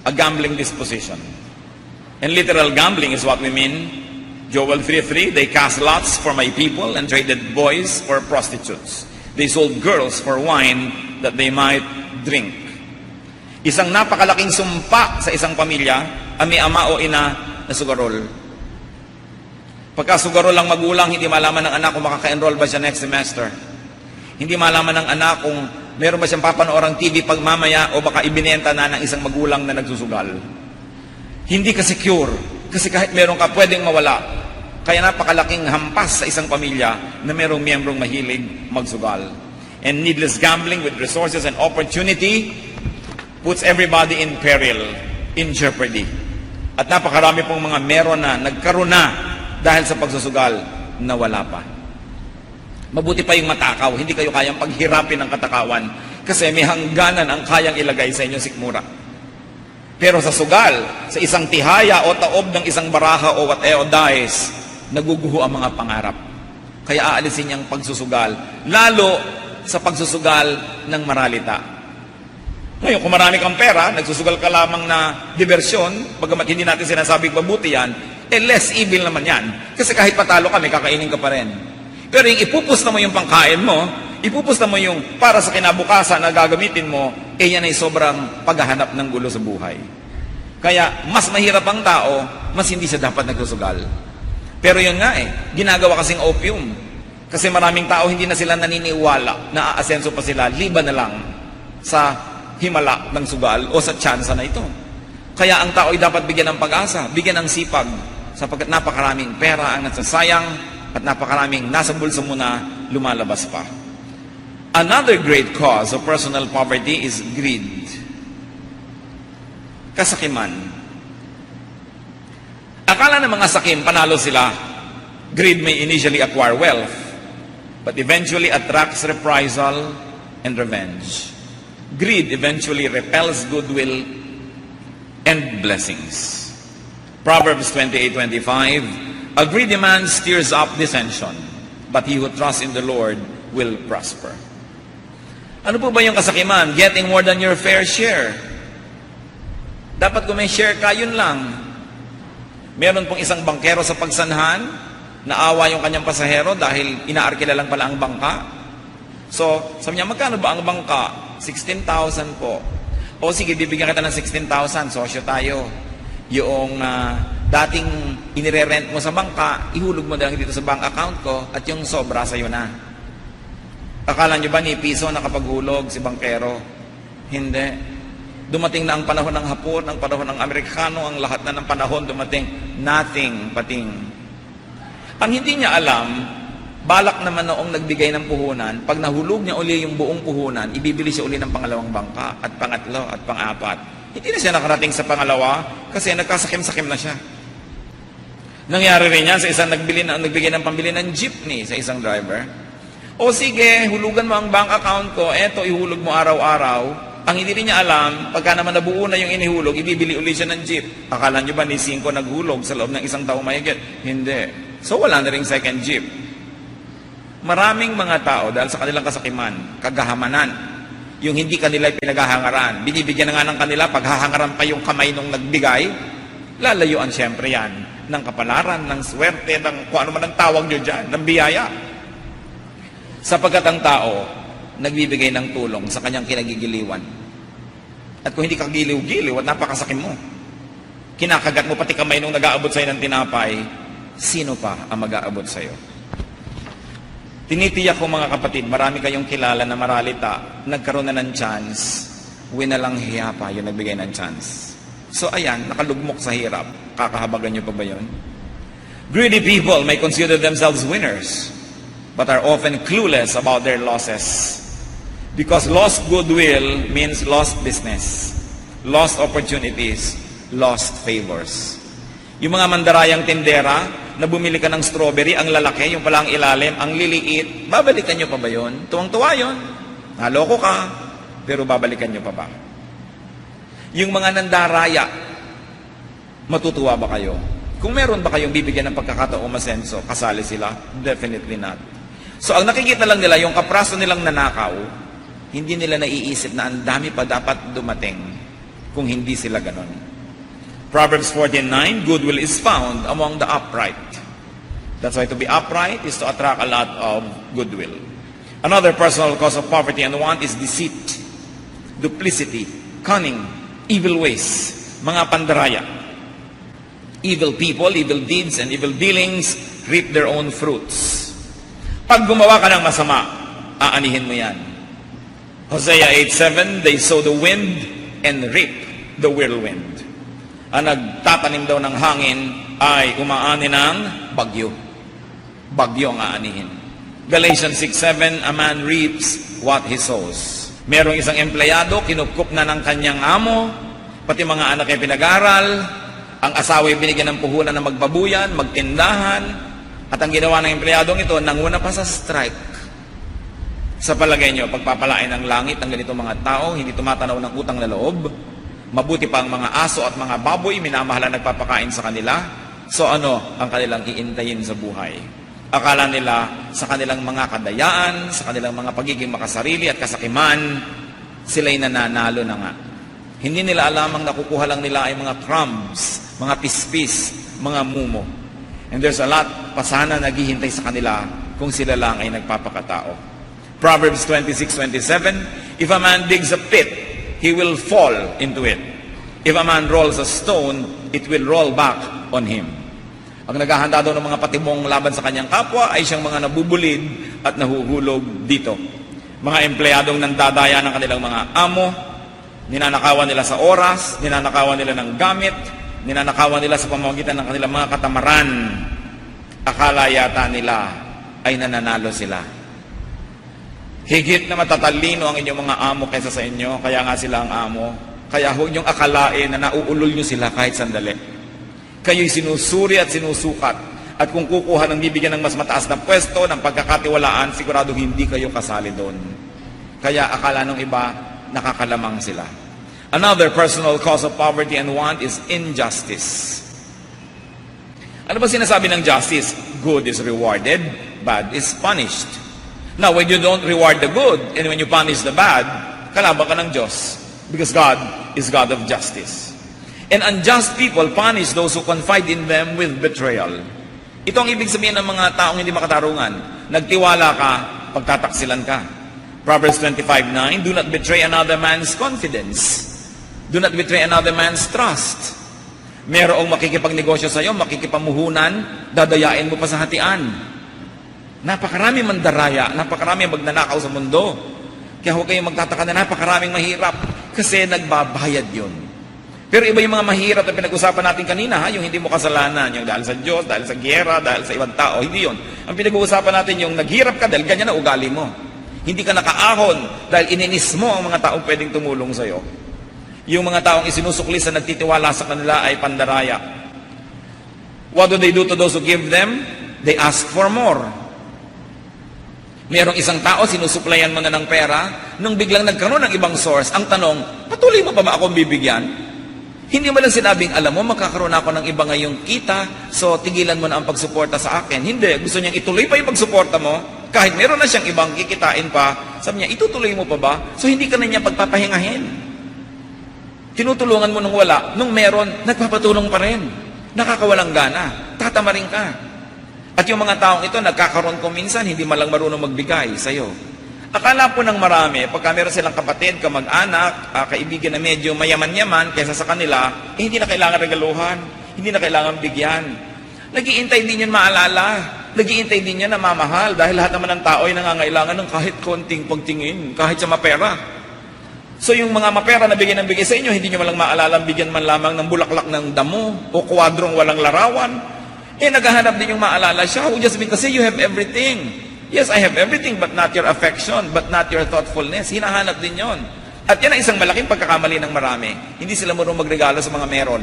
A gambling disposition. And literal gambling is what we mean. Joel 3:3, they cast lots for my people and traded boys for prostitutes. They sold girls for wine that they might drink. Isang napakalaking sumpa sa isang pamilya ang may ama o ina na sugarol. Pagka sugarol lang magulang, hindi malaman ng anak kung makaka-enroll ba siya next semester. Hindi malaman ng anak kung meron ba siyang papanoorang TV pag mamaya o baka ibinenta na ng isang magulang na nagsusugal. Hindi ka secure. Kasi kahit meron ka, pwedeng mawala. Kaya napakalaking hampas sa isang pamilya na merong miyembrong mahilig magsugal. And needless gambling with resources and opportunity puts everybody in peril, in jeopardy. At napakarami pong mga meron na, nagkaroon na dahil sa pagsusugal na wala pa. Mabuti pa yung matakaw, hindi kayo kayang paghirapin ng katakawan kasi may hangganan ang kayang ilagay sa inyong sikmura. Pero sa sugal, sa isang tihaya o taob ng isang baraha o whatever dice, naguguho ang mga pangarap. Kaya aalisin niyang pagsusugal, lalo sa pagsusugal ng maralita. Ngayon, kung marami kang pera, nagsusugal ka lamang na diversyon, bagamat hindi natin sinasabing mabuti yan, less evil naman yan. Kasi kahit patalo ka, may kakainin ka pa rin. Pero yung ipupusta mo yung pangkain mo, ipupusta mo yung para sa kinabukasan na gagamitin mo, yan ay sobrang paghahanap ng gulo sa buhay. Kaya, mas mahirap ang tao, mas hindi siya dapat nagsusugal. Pero yun nga ginagawa kasing opium. Kasi maraming tao hindi na sila naniniwala na aasenso pa sila, liban na lang sa himala ng sugal o sa tsansa na ito. Kaya ang tao ay dapat bigyan ng pag-asa, bigyan ng sipag, sapagkat napakaraming pera ang nasasayang at napakaraming nasa bulso mo na lumalabas pa. Another great cause of personal poverty is greed. Kasakiman. Akala ng mga sakim, panalo sila. Greed may initially acquire wealth, but eventually attracts reprisal and revenge. Greed eventually repels goodwill and blessings. Proverbs 28:25, a greedy man stirs up dissension, but he who trusts in the Lord will prosper. Ano po ba yung kasakiman? Getting more than your fair share. Dapat kung may share ka, yun lang. Meron pong isang bangkero sa Pagsanhan, naawa yung kanyang pasahero dahil inaarkila lang pala ang bangka. So, sabi niya, magkano ba ang bangka? 16,000 po. O sige, bibigyan kita ng 16,000, sosyo tayo. Yung dating inire-rent mo sa bangka, ihulog mo na lang dito sa bank account ko at yung sobra sa'yo na. Akala nyo ba ni piso nakapaghulog si bangkero? Hindi. Dumating na ang panahon ng Hapon, ang panahon ng Amerikano, ang lahat na ng panahon dumating, nothing, pating. Ang hindi niya alam, balak naman noong nagbigay ng puhunan, pag nahulog niya uli yung buong puhunan, ibibili siya uli ng pangalawang bangka, at pangatlo, at pang-apat. Hindi na siya nakarating sa pangalawa, kasi nagkasakim-sakim na siya. Nangyari rin yan sa isang nagbigay ng pambili ng jeepney sa isang driver. O sige, hulugan mo ang bank account ko, eto, ihulog mo araw-araw. Ang hindi rin niya alam, pagka naman nabuo na yung inihulog, ibibili ulit siya ng jeep. Akala niyo ba ni 5 naghulog sa loob ng isang taong mahigit? Hindi. So wala na rin second jeep. Maraming mga tao, dahil sa kanilang kasakiman, kagahamanan, yung hindi kanila pinaghahangaran, binibigyan na nga ng kanila, paghahangaran pa yung kamay nung nagbigay, lalayuan siyempre yan ng kapalaran, ng swerte, ng kung ano man ang tawag nyo dyan, ng biyaya. Sapagkat ang tao, nagbibigay ng tulong sa kanyang kinagigiliwan. At kung hindi ka giliw-giliw at napakasakim mo, kinakagat mo pati kamay nung nag-aabot sa'yo ng tinapay, sino pa ang mag-aabot sa'yo? Tinitiyak ko mga kapatid, marami kayong kilala na maralita, nagkaroon na ng chance, winalang hiya pa yung nagbigay ng chance. So ayan, nakalugmok sa hirap, kakahabagan nyo pa ba yun? Greedy people may consider themselves winners, but are often clueless about their losses. Because lost goodwill means lost business, lost opportunities, lost favors. Yung mga mandarayang tindera, na bumili ka ng strawberry, ang lalaki, yung palang ilalim, ang liliit, babalikan nyo pa ba yun? Tuwang-tuwa yun. Naloko ka, pero babalikan nyo pa ba? Yung mga nandaraya, matutuwa ba kayo? Kung meron ba kayong bibigyan ng pagkakataong umasenso, kasali sila? Definitely not. So ang nakikita lang nila, yung kapraso nilang nanakaw, hindi nila naiisip na ang dami pa dapat dumating kung hindi sila ganon. Proverbs 14:9, goodwill is found among the upright. That's why to be upright is to attract a lot of goodwill. Another personal cause of poverty and want is deceit, duplicity, cunning, evil ways, mga pandaraya. Evil people, evil deeds, and evil dealings reap their own fruits. Pag gumawa ka ng masama, aanihin mo yan. Hosea 8:7, they sow the wind and reap the whirlwind. Ang nagtatanim daw ng hangin ay umaani ng bagyo. Bagyo ang aanihin. Galatians 6:7, a man reaps what he sows. Merong isang empleyado, kinupkup na ng kanyang amo, pati mga anak ay pinag-aral, ang asawa ay binigyan ng puhunan na magbabuyan, magtindahan, at ang ginawa ng empleyadong ito, nanguna pa sa strike. Sa palagay nyo, pagpapalain ng langit ng ganitong mga tao, hindi tumatanaw ng utang na loob, mabuti pa ang mga aso at mga baboy, minamahalan nagpapakain sa kanila, so ano ang kanilang iintayin sa buhay? Akala nila sa kanilang mga kadayaan, sa kanilang mga pagiging makasarili at kasakiman, sila'y nananalo na nga. Hindi nila alam ang nakukuha lang nila ay mga crumbs, mga pispis, mga mumo. And there's a lot pa sana naghihintay sa kanila kung sila lang ay nagpapakatao. Proverbs 26:27, if a man digs a pit, he will fall into it. If a man rolls a stone, it will roll back on him. Ang naghahanda daw ng mga patibong laban sa kanyang kapwa ay siyang mga nabubulid at nahuhulog dito. Mga empleyadong nandadaya ng kanilang mga amo, ninanakawan nila sa oras, ninanakawan nila ng gamit, ninanakawan nila sa pamamagitan ng kanilang mga katamaran. Akala yata nila ay nananalo sila. Higit na matatalino ang inyong mga amo kaysa sa inyo, kaya nga sila ang amo. Kaya huwag niyong akalain na nauulol niyo sila kahit sandali. Kayo'y sinusuri at sinusukat. At kung kukuha ng bibigyan ng mas mataas na pwesto, ng pagkakatiwalaan, sigurado hindi kayo kasali doon. Kaya akala ng iba, nakakalamang sila. Another personal cause of poverty and want is injustice. Ano ba sinasabi ng justice? Good is rewarded, bad is punished. Now, when you don't reward the good, and when you punish the bad, kalaban ka ng Diyos. Because God is God of justice. And unjust people punish those who confide in them with betrayal. Ito ang ibig sabihin ng mga taong hindi makatarungan. Nagtiwala ka, pagtataksilan ka. Proverbs 25:9, do not betray another man's confidence. Do not betray another man's trust. Merong makikipagnegosyo sa'yo, makikipamuhunan, dadayain mo pa sa hatian. Napakarami mandaraya, napakarami magnanakaw sa mundo. Kaya huwag kayong magtataka na napakaraming mahirap kasi nagbabayad yun. Pero iba yung mga mahirap na pinag-usapan natin kanina, ha? Yung hindi mo kasalanan, yung dahil sa Diyos, dahil sa giyera, dahil sa ibang tao, hindi yun. Ang pinag-uusapan natin yung naghirap ka dahil ganyan na ugali mo. Hindi ka nakaahon dahil ininis mo ang mga taong pwedeng tumulong sa'yo. Yung mga taong isinusukli sa nagtitiwala sa kanila ay pandaraya. What do they do to those who give them? They ask for more. Merong isang tao, sinusuplayan mo na ng pera, nung biglang nagkaroon ng ibang source, ang tanong, patuloy mo pa ba akong bibigyan? Hindi mo lang sinabing, alam mo, magkakaroon ako ng iba ngayong kita, so tigilan mo na ang pagsuporta sa akin. Hindi, gusto niyang ituloy pa yung pagsuporta mo, kahit meron na siyang ibang kikitain pa, sabi niya, itutuloy mo pa ba? So hindi ka na niya pagpapahingahin. Tinutulungan mo nung wala, nung meron, nagpapatulong pa rin. Nakakawalang gana, tatamarin ka. At yung mga taong ito, nagkakaroon ko minsan, hindi malang marunong magbigay sa'yo. Akala po ng marami, pagka meron silang kapatid, kamag-anak, kaibigan na medyo mayaman-yaman kaysa sa kanila, hindi na kailangan regaluhan, hindi na kailangan bigyan. Nag-iintay din yun maalala, nag-iintay din yun na mamahal, dahil lahat naman ng tao ay nangangailangan ng kahit konting pagtingin, kahit sa mapera. So yung mga mapera na bigyan ng bigay sa inyo, hindi nyo malang maalala, bigyan man lamang ng bulaklak ng damo, o kwadrong walang larawan, naghahanap din yung maalala siya. Who just mean, kasi you have everything. Yes, I have everything, but not your affection, but not your thoughtfulness. Hinahanap din yon. At yan ang isang malaking pagkakamali ng marami. Hindi sila marunong magregalo sa mga meron.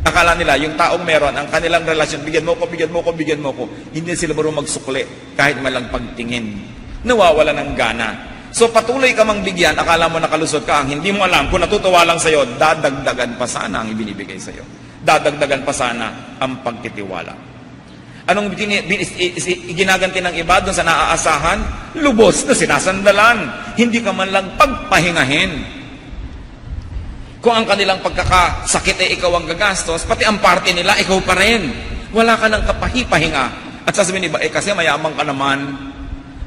Akala nila, yung taong meron, ang kanilang relasyon, bigyan mo ko, bigyan mo ko, bigyan mo ko. Hindi sila marunong magsukli, kahit malang pagtingin. Nawawala ng gana. So patuloy ka mang bigyan, akala mo nakalusot ka, ang hindi mo alam, kung natutuwa lang sa'yo, dadagdagan pa sana ang ibinibigay sa'yo. Dadagdagan pa sana ang pagtitiwala. Anong ginaganti ng iba doon sa naaasahan? Lubos na sinasandalan. Hindi ka man lang pagpahingahin. Kung ang kanilang pagkakasakit ay ikaw ang gagastos, pati ang parte nila, ikaw pa rin. Wala ka ng kapahipahinga. At sasabihin iba, kasi mayamang ka naman.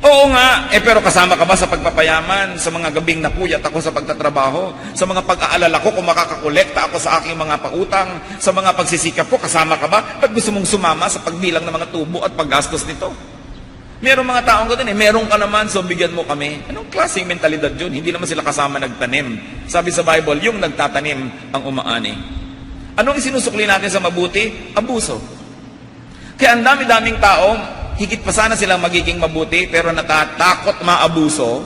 Oo nga, pero kasama ka ba sa pagpapayaman? Sa mga gabing napuyat ako sa pagtatrabaho? Sa mga pag-aalala ko kung makakakolekta ako sa aking mga pautang? Sa mga pagsisikap ko, kasama ka ba? Ba't gusto mong sumama sa pagbilang ng mga tubo at paggastos nito? Merong mga taong ganun meron ka naman, so bigyan mo kami. Anong klaseng mentalidad yun? Hindi naman sila kasama nagtanim. Sabi sa Bible, yung nagtatanim ang umaani. Anong isinusukli natin sa mabuti? Abuso. Kaya ang dami-daming tao, higit pa sana silang magiging mabuti, pero natatakot maabuso.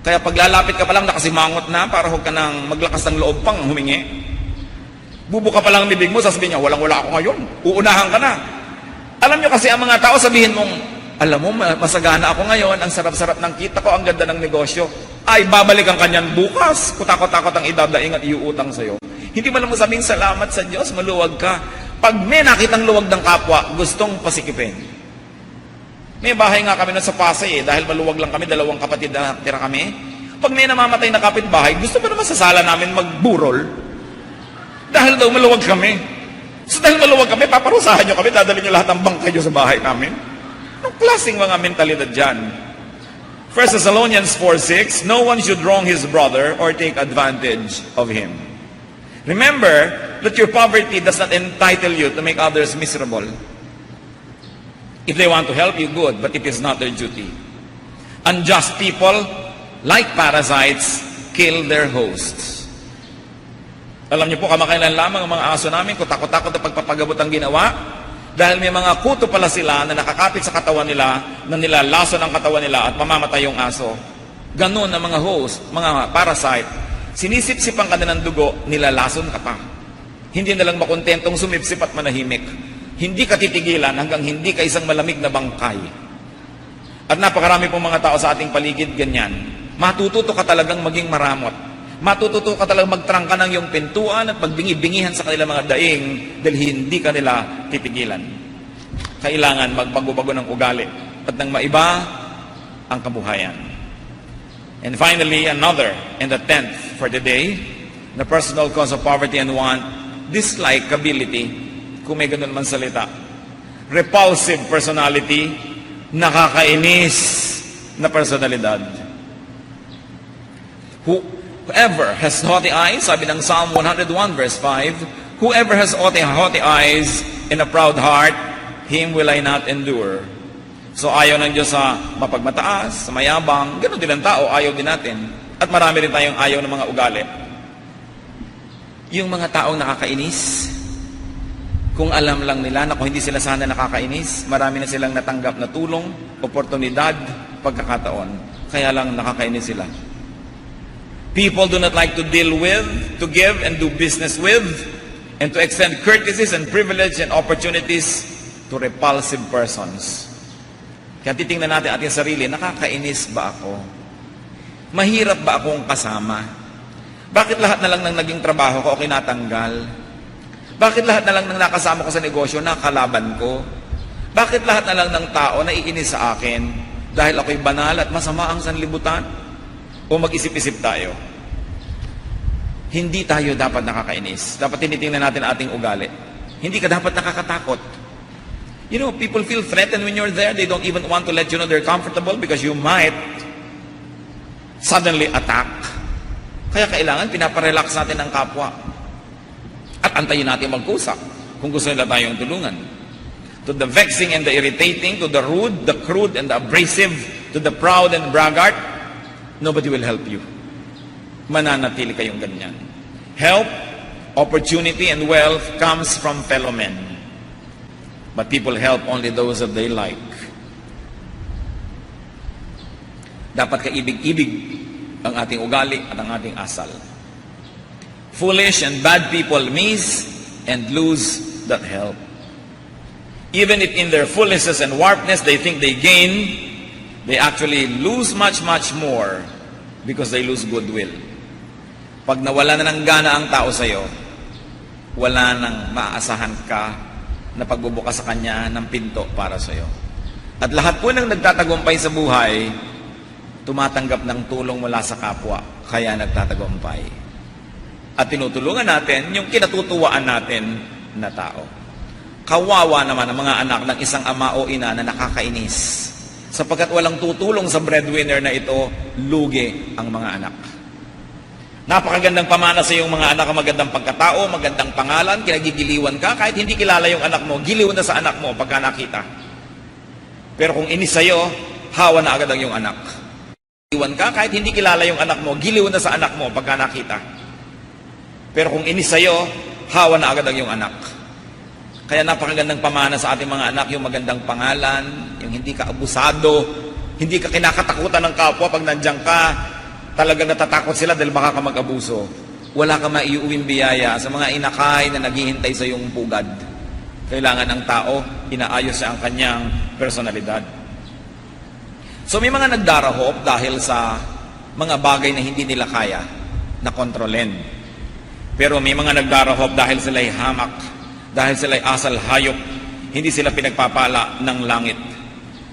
Kaya paglalapit ka pa lang, nakasimangot na, para huwag ka nang maglakas ng loob pang humingi. Bubuka pa lang ang bibig mo, sasabihin niya, walang-wala ako ngayon. Uunahan ka na. Alam niyo kasi ang mga tao, sabihin mong, alam mo, masagana ako ngayon, ang sarap-sarap ng kita ko, ang ganda ng negosyo. Ay, babalik ang kanyan bukas. Kutakot-takot ang idadaing at iuutang sa'yo. Hindi mo lang mo sabihin, salamat sa Diyos, maluwag ka. Pag may nakitang luwag ng kapwa, gustong pasikipin. May bahay nga kami nun sa Pasay dahil maluwag lang kami, 2 kapatid na tira kami. Pag may namamatay na kapitbahay, gusto ba naman sa sala namin magburol? Dahil daw maluwag kami. So dahil maluwag kami, paparusahan nyo kami, dadalhin nyo lahat ng bangkay nyo sa bahay namin. Anong klaseng mga mentalidad dyan? 1 Thessalonians 4:6, no one should wrong his brother or take advantage of him. Remember that your poverty does not entitle you to make others miserable. If they want to help you, good, but it is not their duty. Unjust people, like parasites, kill their hosts. Alam niyo po, kamakailan lamang ang mga aso namin, kung takot-takot na pagpapagamot ang ginawa, Dahil may mga kuto pala sila na nakakapit sa katawan nila, na nilalason ang katawan nila at mamamatay yung aso. Ganon ang mga host, mga parasite. Sinisip-sip ang kanilang dugo, nilalason ka pa. Hindi na lang makontentong sumipsip at manahimik. Hindi ka titigilan hanggang hindi ka isang malamig na bangkay. At napakarami pong mga tao sa ating paligid ganyan. Matututo ka talagang maging maramot. Matututo ka talagang magtrangka ng iyong pintuan at magbingi-bingihan sa kanilang mga daing dahil hindi ka nila titigilan. Kailangan magbago-bago ng ugali at nang maiba ang kabuhayan. And finally, another, and the 10th for the day, the personal cause of poverty and want, dislikability, kung may ganun man salita. Repulsive personality, nakakainis na personalidad. Whoever has haughty eyes, sabi ng Psalm 101 verse 5, whoever has haughty eyes and a proud heart, him will I not endure. So ayaw ng Diyos sa mapagmataas, sa mayabang, ganun din ang tao, ayaw din natin. At marami rin tayong ayaw ng mga ugali. Yung mga taong nakakainis, kung alam lang nila na kung hindi sila sana nakakainis, marami na silang natanggap na tulong, oportunidad, pagkakataon. Kaya lang nakakainis sila. People do not like to deal with, to give and do business with, and to extend courtesies and privilege and opportunities to repulsive persons. Kaya titingnan natin ating sarili, nakakainis ba ako? Mahirap ba akong kasama? Bakit lahat na lang ng naging trabaho ko kinatanggal? Bakit lahat na lang ng nakasama ko sa negosyo nakalaban ko? Bakit lahat na lang ng tao naiinis sa akin dahil ako'y banal at masama ang sanlibutan? O mag-isip-isip tayo. Hindi tayo dapat nakakainis. Dapat tinitingnan natin ating ugali. Hindi ka dapat nakakatakot. You know, people feel threatened when you're there. They don't even want to let you know they're comfortable because you might suddenly attack. Kaya kailangan pinaparelax natin ang kapwa. At antayin natin magkusa kung gusto nila tayong tulungan. To the vexing and the irritating, to the rude, the crude, and the abrasive, to the proud and braggart, nobody will help you. Mananatili kayong ganyan. Help, opportunity, and wealth comes from fellow men. But people help only those that they like. Dapat kaibig-ibig ang ating ugali at ang ating asal. Foolish and bad people miss and lose that help. Even if in their foolishness and warpness they think they gain, they actually lose much, much more because they lose goodwill. Pag nawala na ng gana ang tao sa'yo, wala nang maaasahan ka na pagbubukas sa kanya ng pinto para sa'yo. At lahat po ng nagtatagumpay sa buhay, tumatanggap ng tulong mula sa kapwa, kaya nagtatagumpay. At tinutulungan natin yung kinatutuwaan natin na tao. Kawawa naman ang mga anak ng isang ama o ina na nakakainis. Sapagkat walang tutulong sa breadwinner na ito, lugi ang mga anak. Napakagandang pamana sa iyong mga anak ang magandang pagkatao, magandang pangalan, kinagigiliwan ka, kahit hindi kilala yung anak mo, giliw na sa anak mo pagka nakita. Pero kung inis sa'yo, hawa na agad ang iyong anak. Giliwan ka, kahit hindi kilala yung anak mo, giliw na sa anak mo pagka nakita. Pero kung inis sa'yo, hawa na agad ang iyong anak. Kaya napakagandang pamana sa ating mga anak, yung magandang pangalan, yung hindi ka abusado, hindi ka kinakatakutan ng kapwa pag nandiyan ka, talagang natatakot sila dahil baka ka mag-abuso. Wala ka maiuwing biyaya sa mga inakay na naghihintay sa iyong pugad. Kailangan ng tao, inaayos siya ang kanyang personalidad. So may mga nagdarahop dahil sa mga bagay na hindi nila kaya na kontrolin. Pero may mga nagdarahop dahil sila'y hamak, dahil sila'y asal hayop, hindi sila pinagpapala ng langit.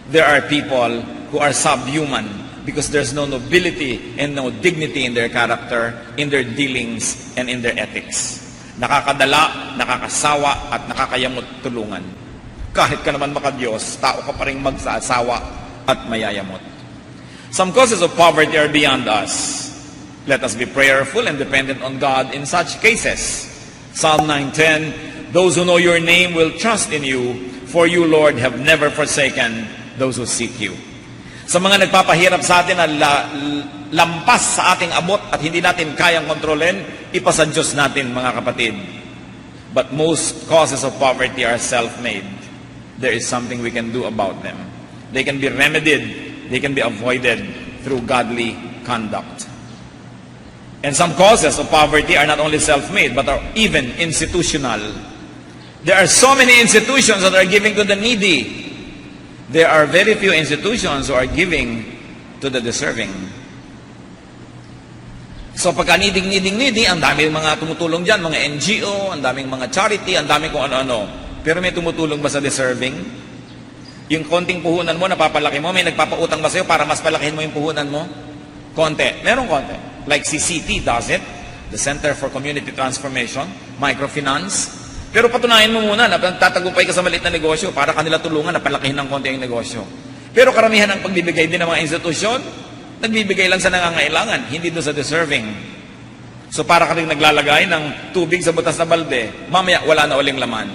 There are people who are subhuman because there's no nobility and no dignity in their character, in their dealings, and in their ethics. Nakakadala, nakakasawa, at nakakayamot tulungan. Kahit ka naman makadiyos, tao ka pa rin magsasawa at mayayamot. Some causes of poverty are beyond us. Let us be prayerful and dependent on God in such cases. Psalm 9:10, those who know your name will trust in you, for you, Lord, have never forsaken those who seek you. Sa mga nagpapahirap sa atin na lampas sa ating abot at hindi natin kayang kontrolin, ipasa Diyos natin, mga kapatid. But most causes of poverty are self-made. there is something we can do about them. They can be remedied, they can be avoided through godly conduct. And some causes of poverty are not only self-made, but are even institutional. There are so many institutions that are giving to the needy. There are very few institutions who are giving to the deserving. So pagka needy, ang daming mga tumutulong dyan, mga NGO, ang daming mga charity, ang daming kung ano-ano. Pero may tumutulong ba sa deserving? Yung konting puhunan mo, napapalaki mo, may nagpapautang ba sa'yo para mas palakihin mo yung puhunan mo? Konti. Meron konti. Like CCT does it, the Center for Community Transformation, microfinance. Pero patunayan mo muna na tatagumpay ka sa maliit na negosyo para kanila tulungan na palakihin ng konti ang negosyo. Pero karamihan ng pagbibigay din ng mga institusyon, nagbibigay lang sa nangangailangan, hindi doon sa deserving. So para ka rin naglalagay ng tubig sa butas na balde, mamaya wala na uling laman.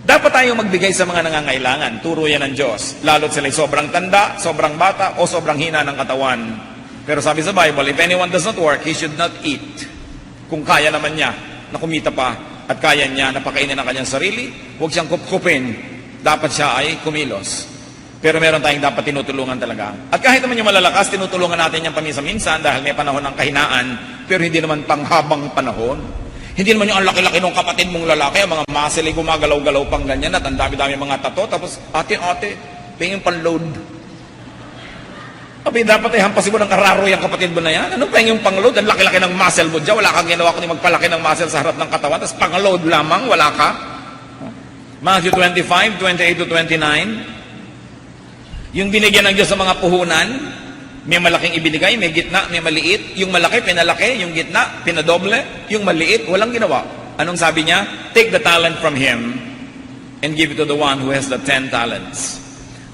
Dapat tayong magbigay sa mga nangangailangan, turo yan ng Diyos. Lalo't sila'y sobrang tanda, sobrang bata, o sobrang hina ng katawan. Pero sabi sa Bible, if anyone does not work, he should not eat. Kung kaya naman niya na kumita pa at kaya niya na pakainin ang kanyang sarili, huwag siyang kupkupin. Dapat siya ay kumilos. Pero meron tayong dapat tinutulungan talaga. At kahit naman yung malalakas, tinutulungan natin yung paminsan-minsan dahil may panahon ng kahinaan, pero hindi naman panghabang panahon. Hindi naman yung ang laki-laki ng kapatid mong lalaki, ang mga muscle ay gumagalaw-galaw pang ganyan at ang dami-dami mga tato, tapos ate, pingin pang-load. Abi, dapat ay hampasin mo ng kararo yung kapatid mo na yan. Anong pengyung pang-load? Ang laki-laki ng muscle mo dyan. Wala kang ginawa kundi magpalaki ng muscle sa harap ng katawan. Tapos pang-load lamang, wala ka. Matthew 25, 28 to 29. Yung binigyan ng Diyos sa mga puhunan, may malaking ibinigay, may gitna, may maliit. Yung malaki, pinalaki. Yung gitna, pinadoble. Yung maliit, walang ginawa. Anong sabi niya? Take the talent from him and give it to the one who has the 10 talents.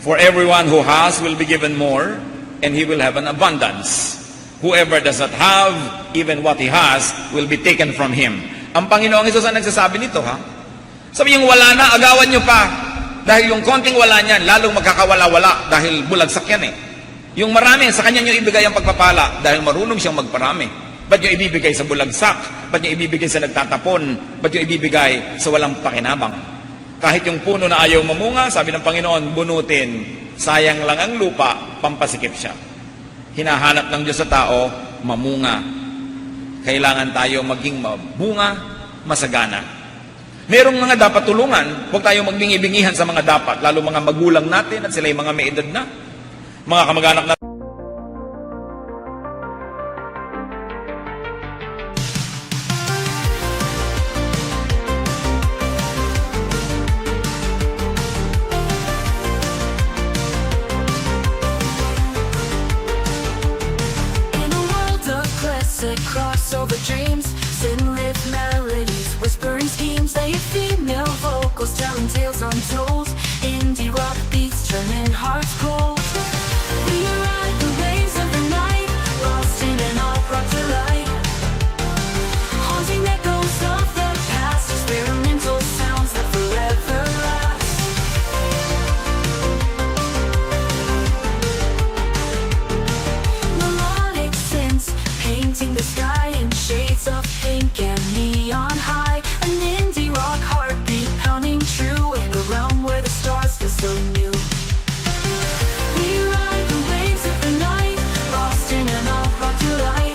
For everyone who has will be given more, and he will have an abundance. Whoever does not have, even what he has, will be taken from him. Ang Panginoong Hesus ang nagsasabi nito, ha? Sabi yung wala na, agawan nyo pa. Dahil yung konting wala niyan, lalong magkakawala-wala dahil bulagsak yan eh. Yung marami, sa kanya nyo ibigay ang pagpapala dahil marunong siyang magparami. Ba't nyo ibibigay sa bulagsak? Ba't nyo ibibigay sa nagtatapon? Ba't nyo ibibigay sa walang pakinabang? Kahit yung puno na ayaw mamunga, sabi ng Panginoon, bunutin. Sayang lang ang lupa, pampasikip siya. Hinahanap ng Diyos sa tao, mamunga. Kailangan tayo maging mabunga, masagana. Merong mga dapat tulungan, huwag tayo magbingi-bingihan sa mga dapat, lalo mga magulang natin at sila yung mga may edad na. Mga kamag-anak natin. Crossover dreams, sin-lit melodies, whispering schemes, they female vocals telling tales untold, indie rock beats turning hearts cold. We ride the waves of the night, lost in an opera delight, haunting echoes of the past, experimental sounds that forever last. Melodic synths painting the sky in shades of pink and neon high. An indie rock heartbeat pounding true in a realm where the stars feel so new. We ride the waves of the night, lost in an opera delight,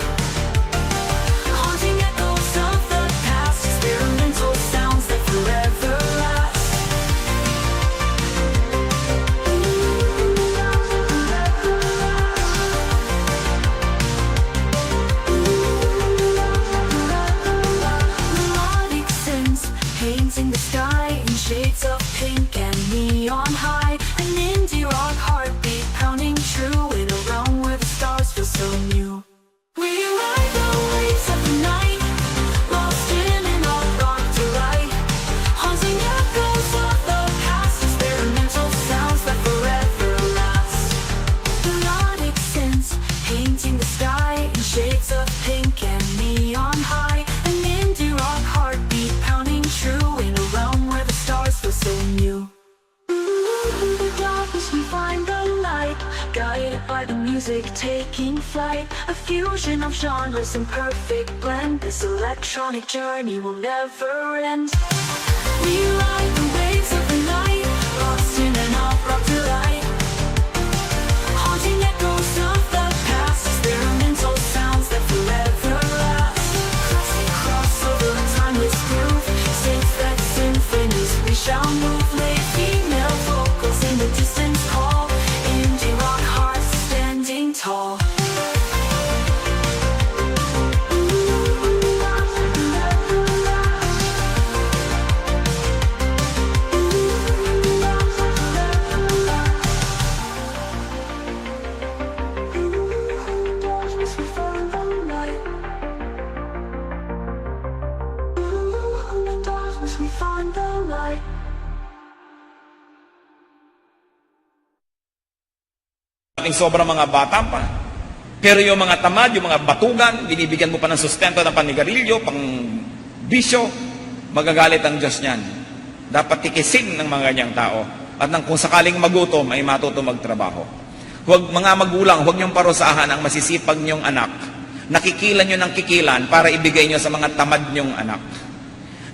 haunting echoes of the past, experimental sounds that forever last. Melodic synths painting the sky in shades of pink and neon high. An indie rock heartbeat pounding true in a realm where the stars feel so new. We ride the waves of the night, lost in an alt rock delight, haunting echoes of the past, experimental sounds that forever last. Melodic synths painting the sky in shades of pink and neon high. An indie rock heartbeat pounding true in a realm where the stars feel so new. In the darkness we find the light, guided by the music taking flight. A fusion of genres in perfect blend, this electronic journey will never end. We ride the waves of the night, lost shall move. Late female vocals in the distance call. Indie rock hearts standing tall. We find the light. Ating sobrang mga bata pa. Pero yung mga tamad, yung mga batugan, binibigyan mo pa ng sustento ng panigarilyo, pang bisyo, magagalit ang Diyos niyan. Dapat tikisin ng mga ganyang tao. At nang kung sakaling magutom, ay matuto magtrabaho. Huwag mga magulang, huwag niyong parusahan ang masisipag niyong anak. Nakikilan niyo ng kikilan para ibigay niyo sa mga tamad niyong anak.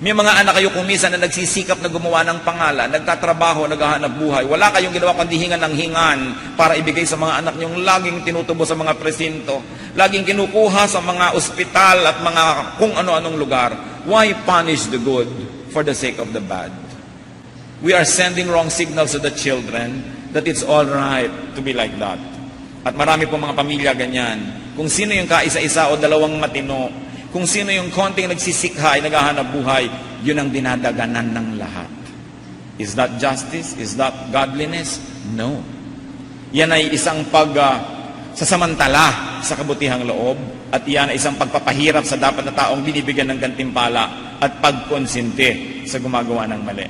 May mga anak kayo kung minsan na nagsisikap na gumawa ng pangalan, nagtatrabaho, naghahanap buhay. Wala kayong ginawa kundi hingan ng hingan para ibigay sa mga anak niyong laging tinutubo sa mga presinto, laging kinukuha sa mga ospital at mga kung ano-anong lugar. Why punish the good for the sake of the bad? We are sending wrong signals to the children that it's all right to be like that. At marami po mga pamilya ganyan. Kung sino yung kaisa-isa o dalawang matino, kung sino yung konting nagsisikha ay naghahanap buhay, yun ang dinadaganan ng lahat. Is that justice? Is that godliness? No. Yan ay isang sasamantala sa kabutihang loob at yan ay isang pagpapahirap sa dapat na taong binibigyan ng gantimpala at pagkonsinte sa gumagawa ng mali.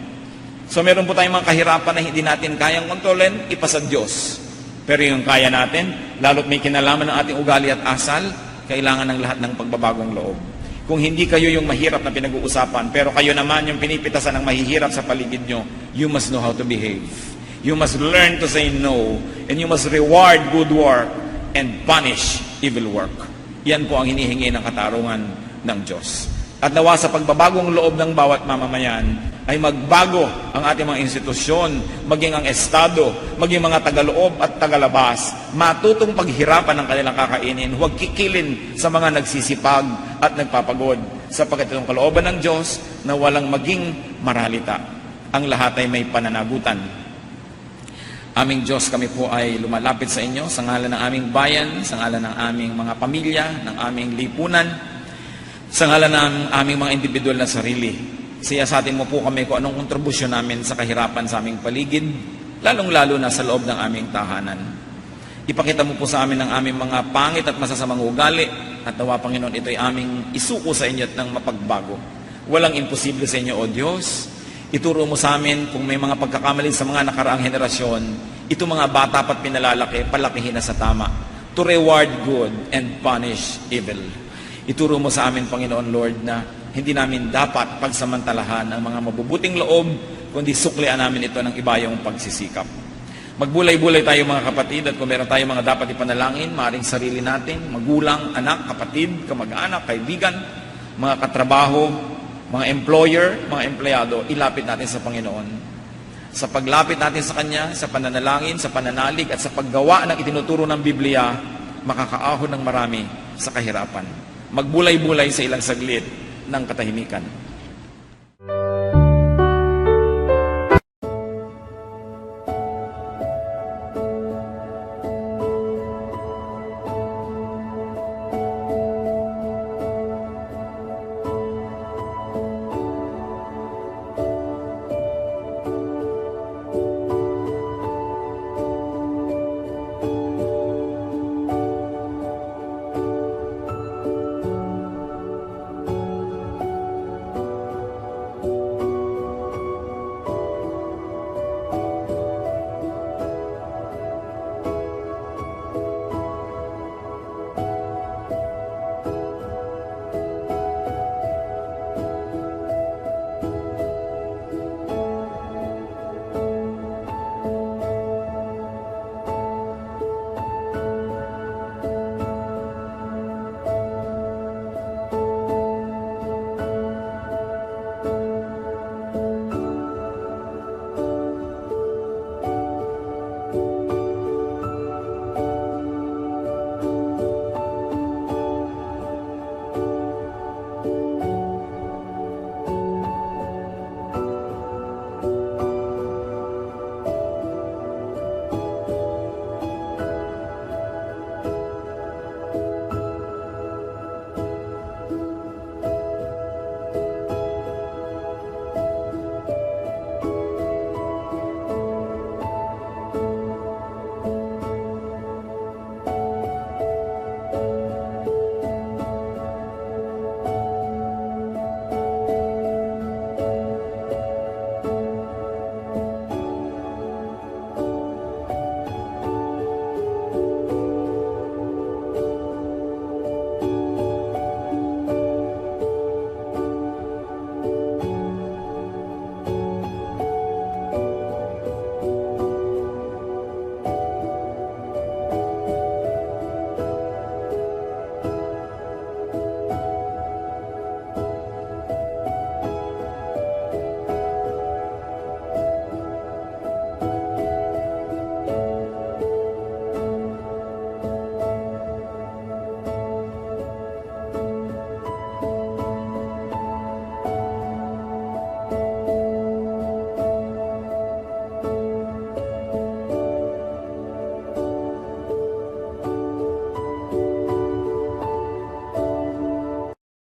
So meron po tayong mga kahirapan na hindi natin kayang kontrolin, ipasa Diyos. Pero yung kaya natin, lalo't may kinalaman ng ating ugali at asal, kailangan ng lahat ng pagbabagong loob. Kung hindi kayo yung mahirap na pinag-uusapan, pero kayo naman yung pinipitasan ng mahihirap sa paligid nyo, you must know how to behave. You must learn to say no, and you must reward good work and punish evil work. Yan po ang hinihingi ng katarungan ng Diyos. At nawa sa pagbabagong loob ng bawat mamamayan, ay magbago ang ating mga institusyon, maging ang estado, maging mga tagaloob at tagalabas, matutong paghirapan ng kanilang kakainin, huwag kikilin sa mga nagsisipag at nagpapagod, sapagkat itong kalooban ng Diyos na walang maging maralita. Ang lahat ay may pananagutan. Aming Diyos, kami po ay lumalapit sa inyo sa ngalan ng aming bayan, sa ngalan ng aming mga pamilya, ng aming lipunan, sa ngalan ng aming mga individual na sarili. Siyasatin mo po kami kung anong kontribusyon namin sa kahirapan sa aming paligid, lalong-lalo na sa loob ng aming tahanan. Ipakita mo po sa amin ang aming mga pangit at masasamang ugali, at nawa, Panginoon, ito'y aming isuko sa inyo at ng mapagbago. Walang imposible sa inyo, O Diyos. Ituro mo sa amin kung may mga pagkakamali sa mga nakaraang henerasyon, ito mga bata pat pinalalaki, palakihin na sa tama, to reward good and punish evil. Ituro mo sa amin, Panginoon Lord, na hindi namin dapat pagsamantalahan ang mga mabubuting loob, kundi suklian namin ito ng ibayong pagsisikap. Magbulay-bulay tayo mga kapatid, at kung meron tayo mga dapat ipanalangin, maaaring sarili natin, magulang, anak, kapatid, kamag-anak, kaibigan, mga katrabaho, mga employer, mga empleyado, ilapit natin sa Panginoon. Sa paglapit natin sa Kanya, sa pananalangin, sa pananalig, at sa paggawa ng itinuturo ng Biblia, makakaahon ng marami sa kahirapan. Magbulay-bulay sa ilang saglit ng katahimikan.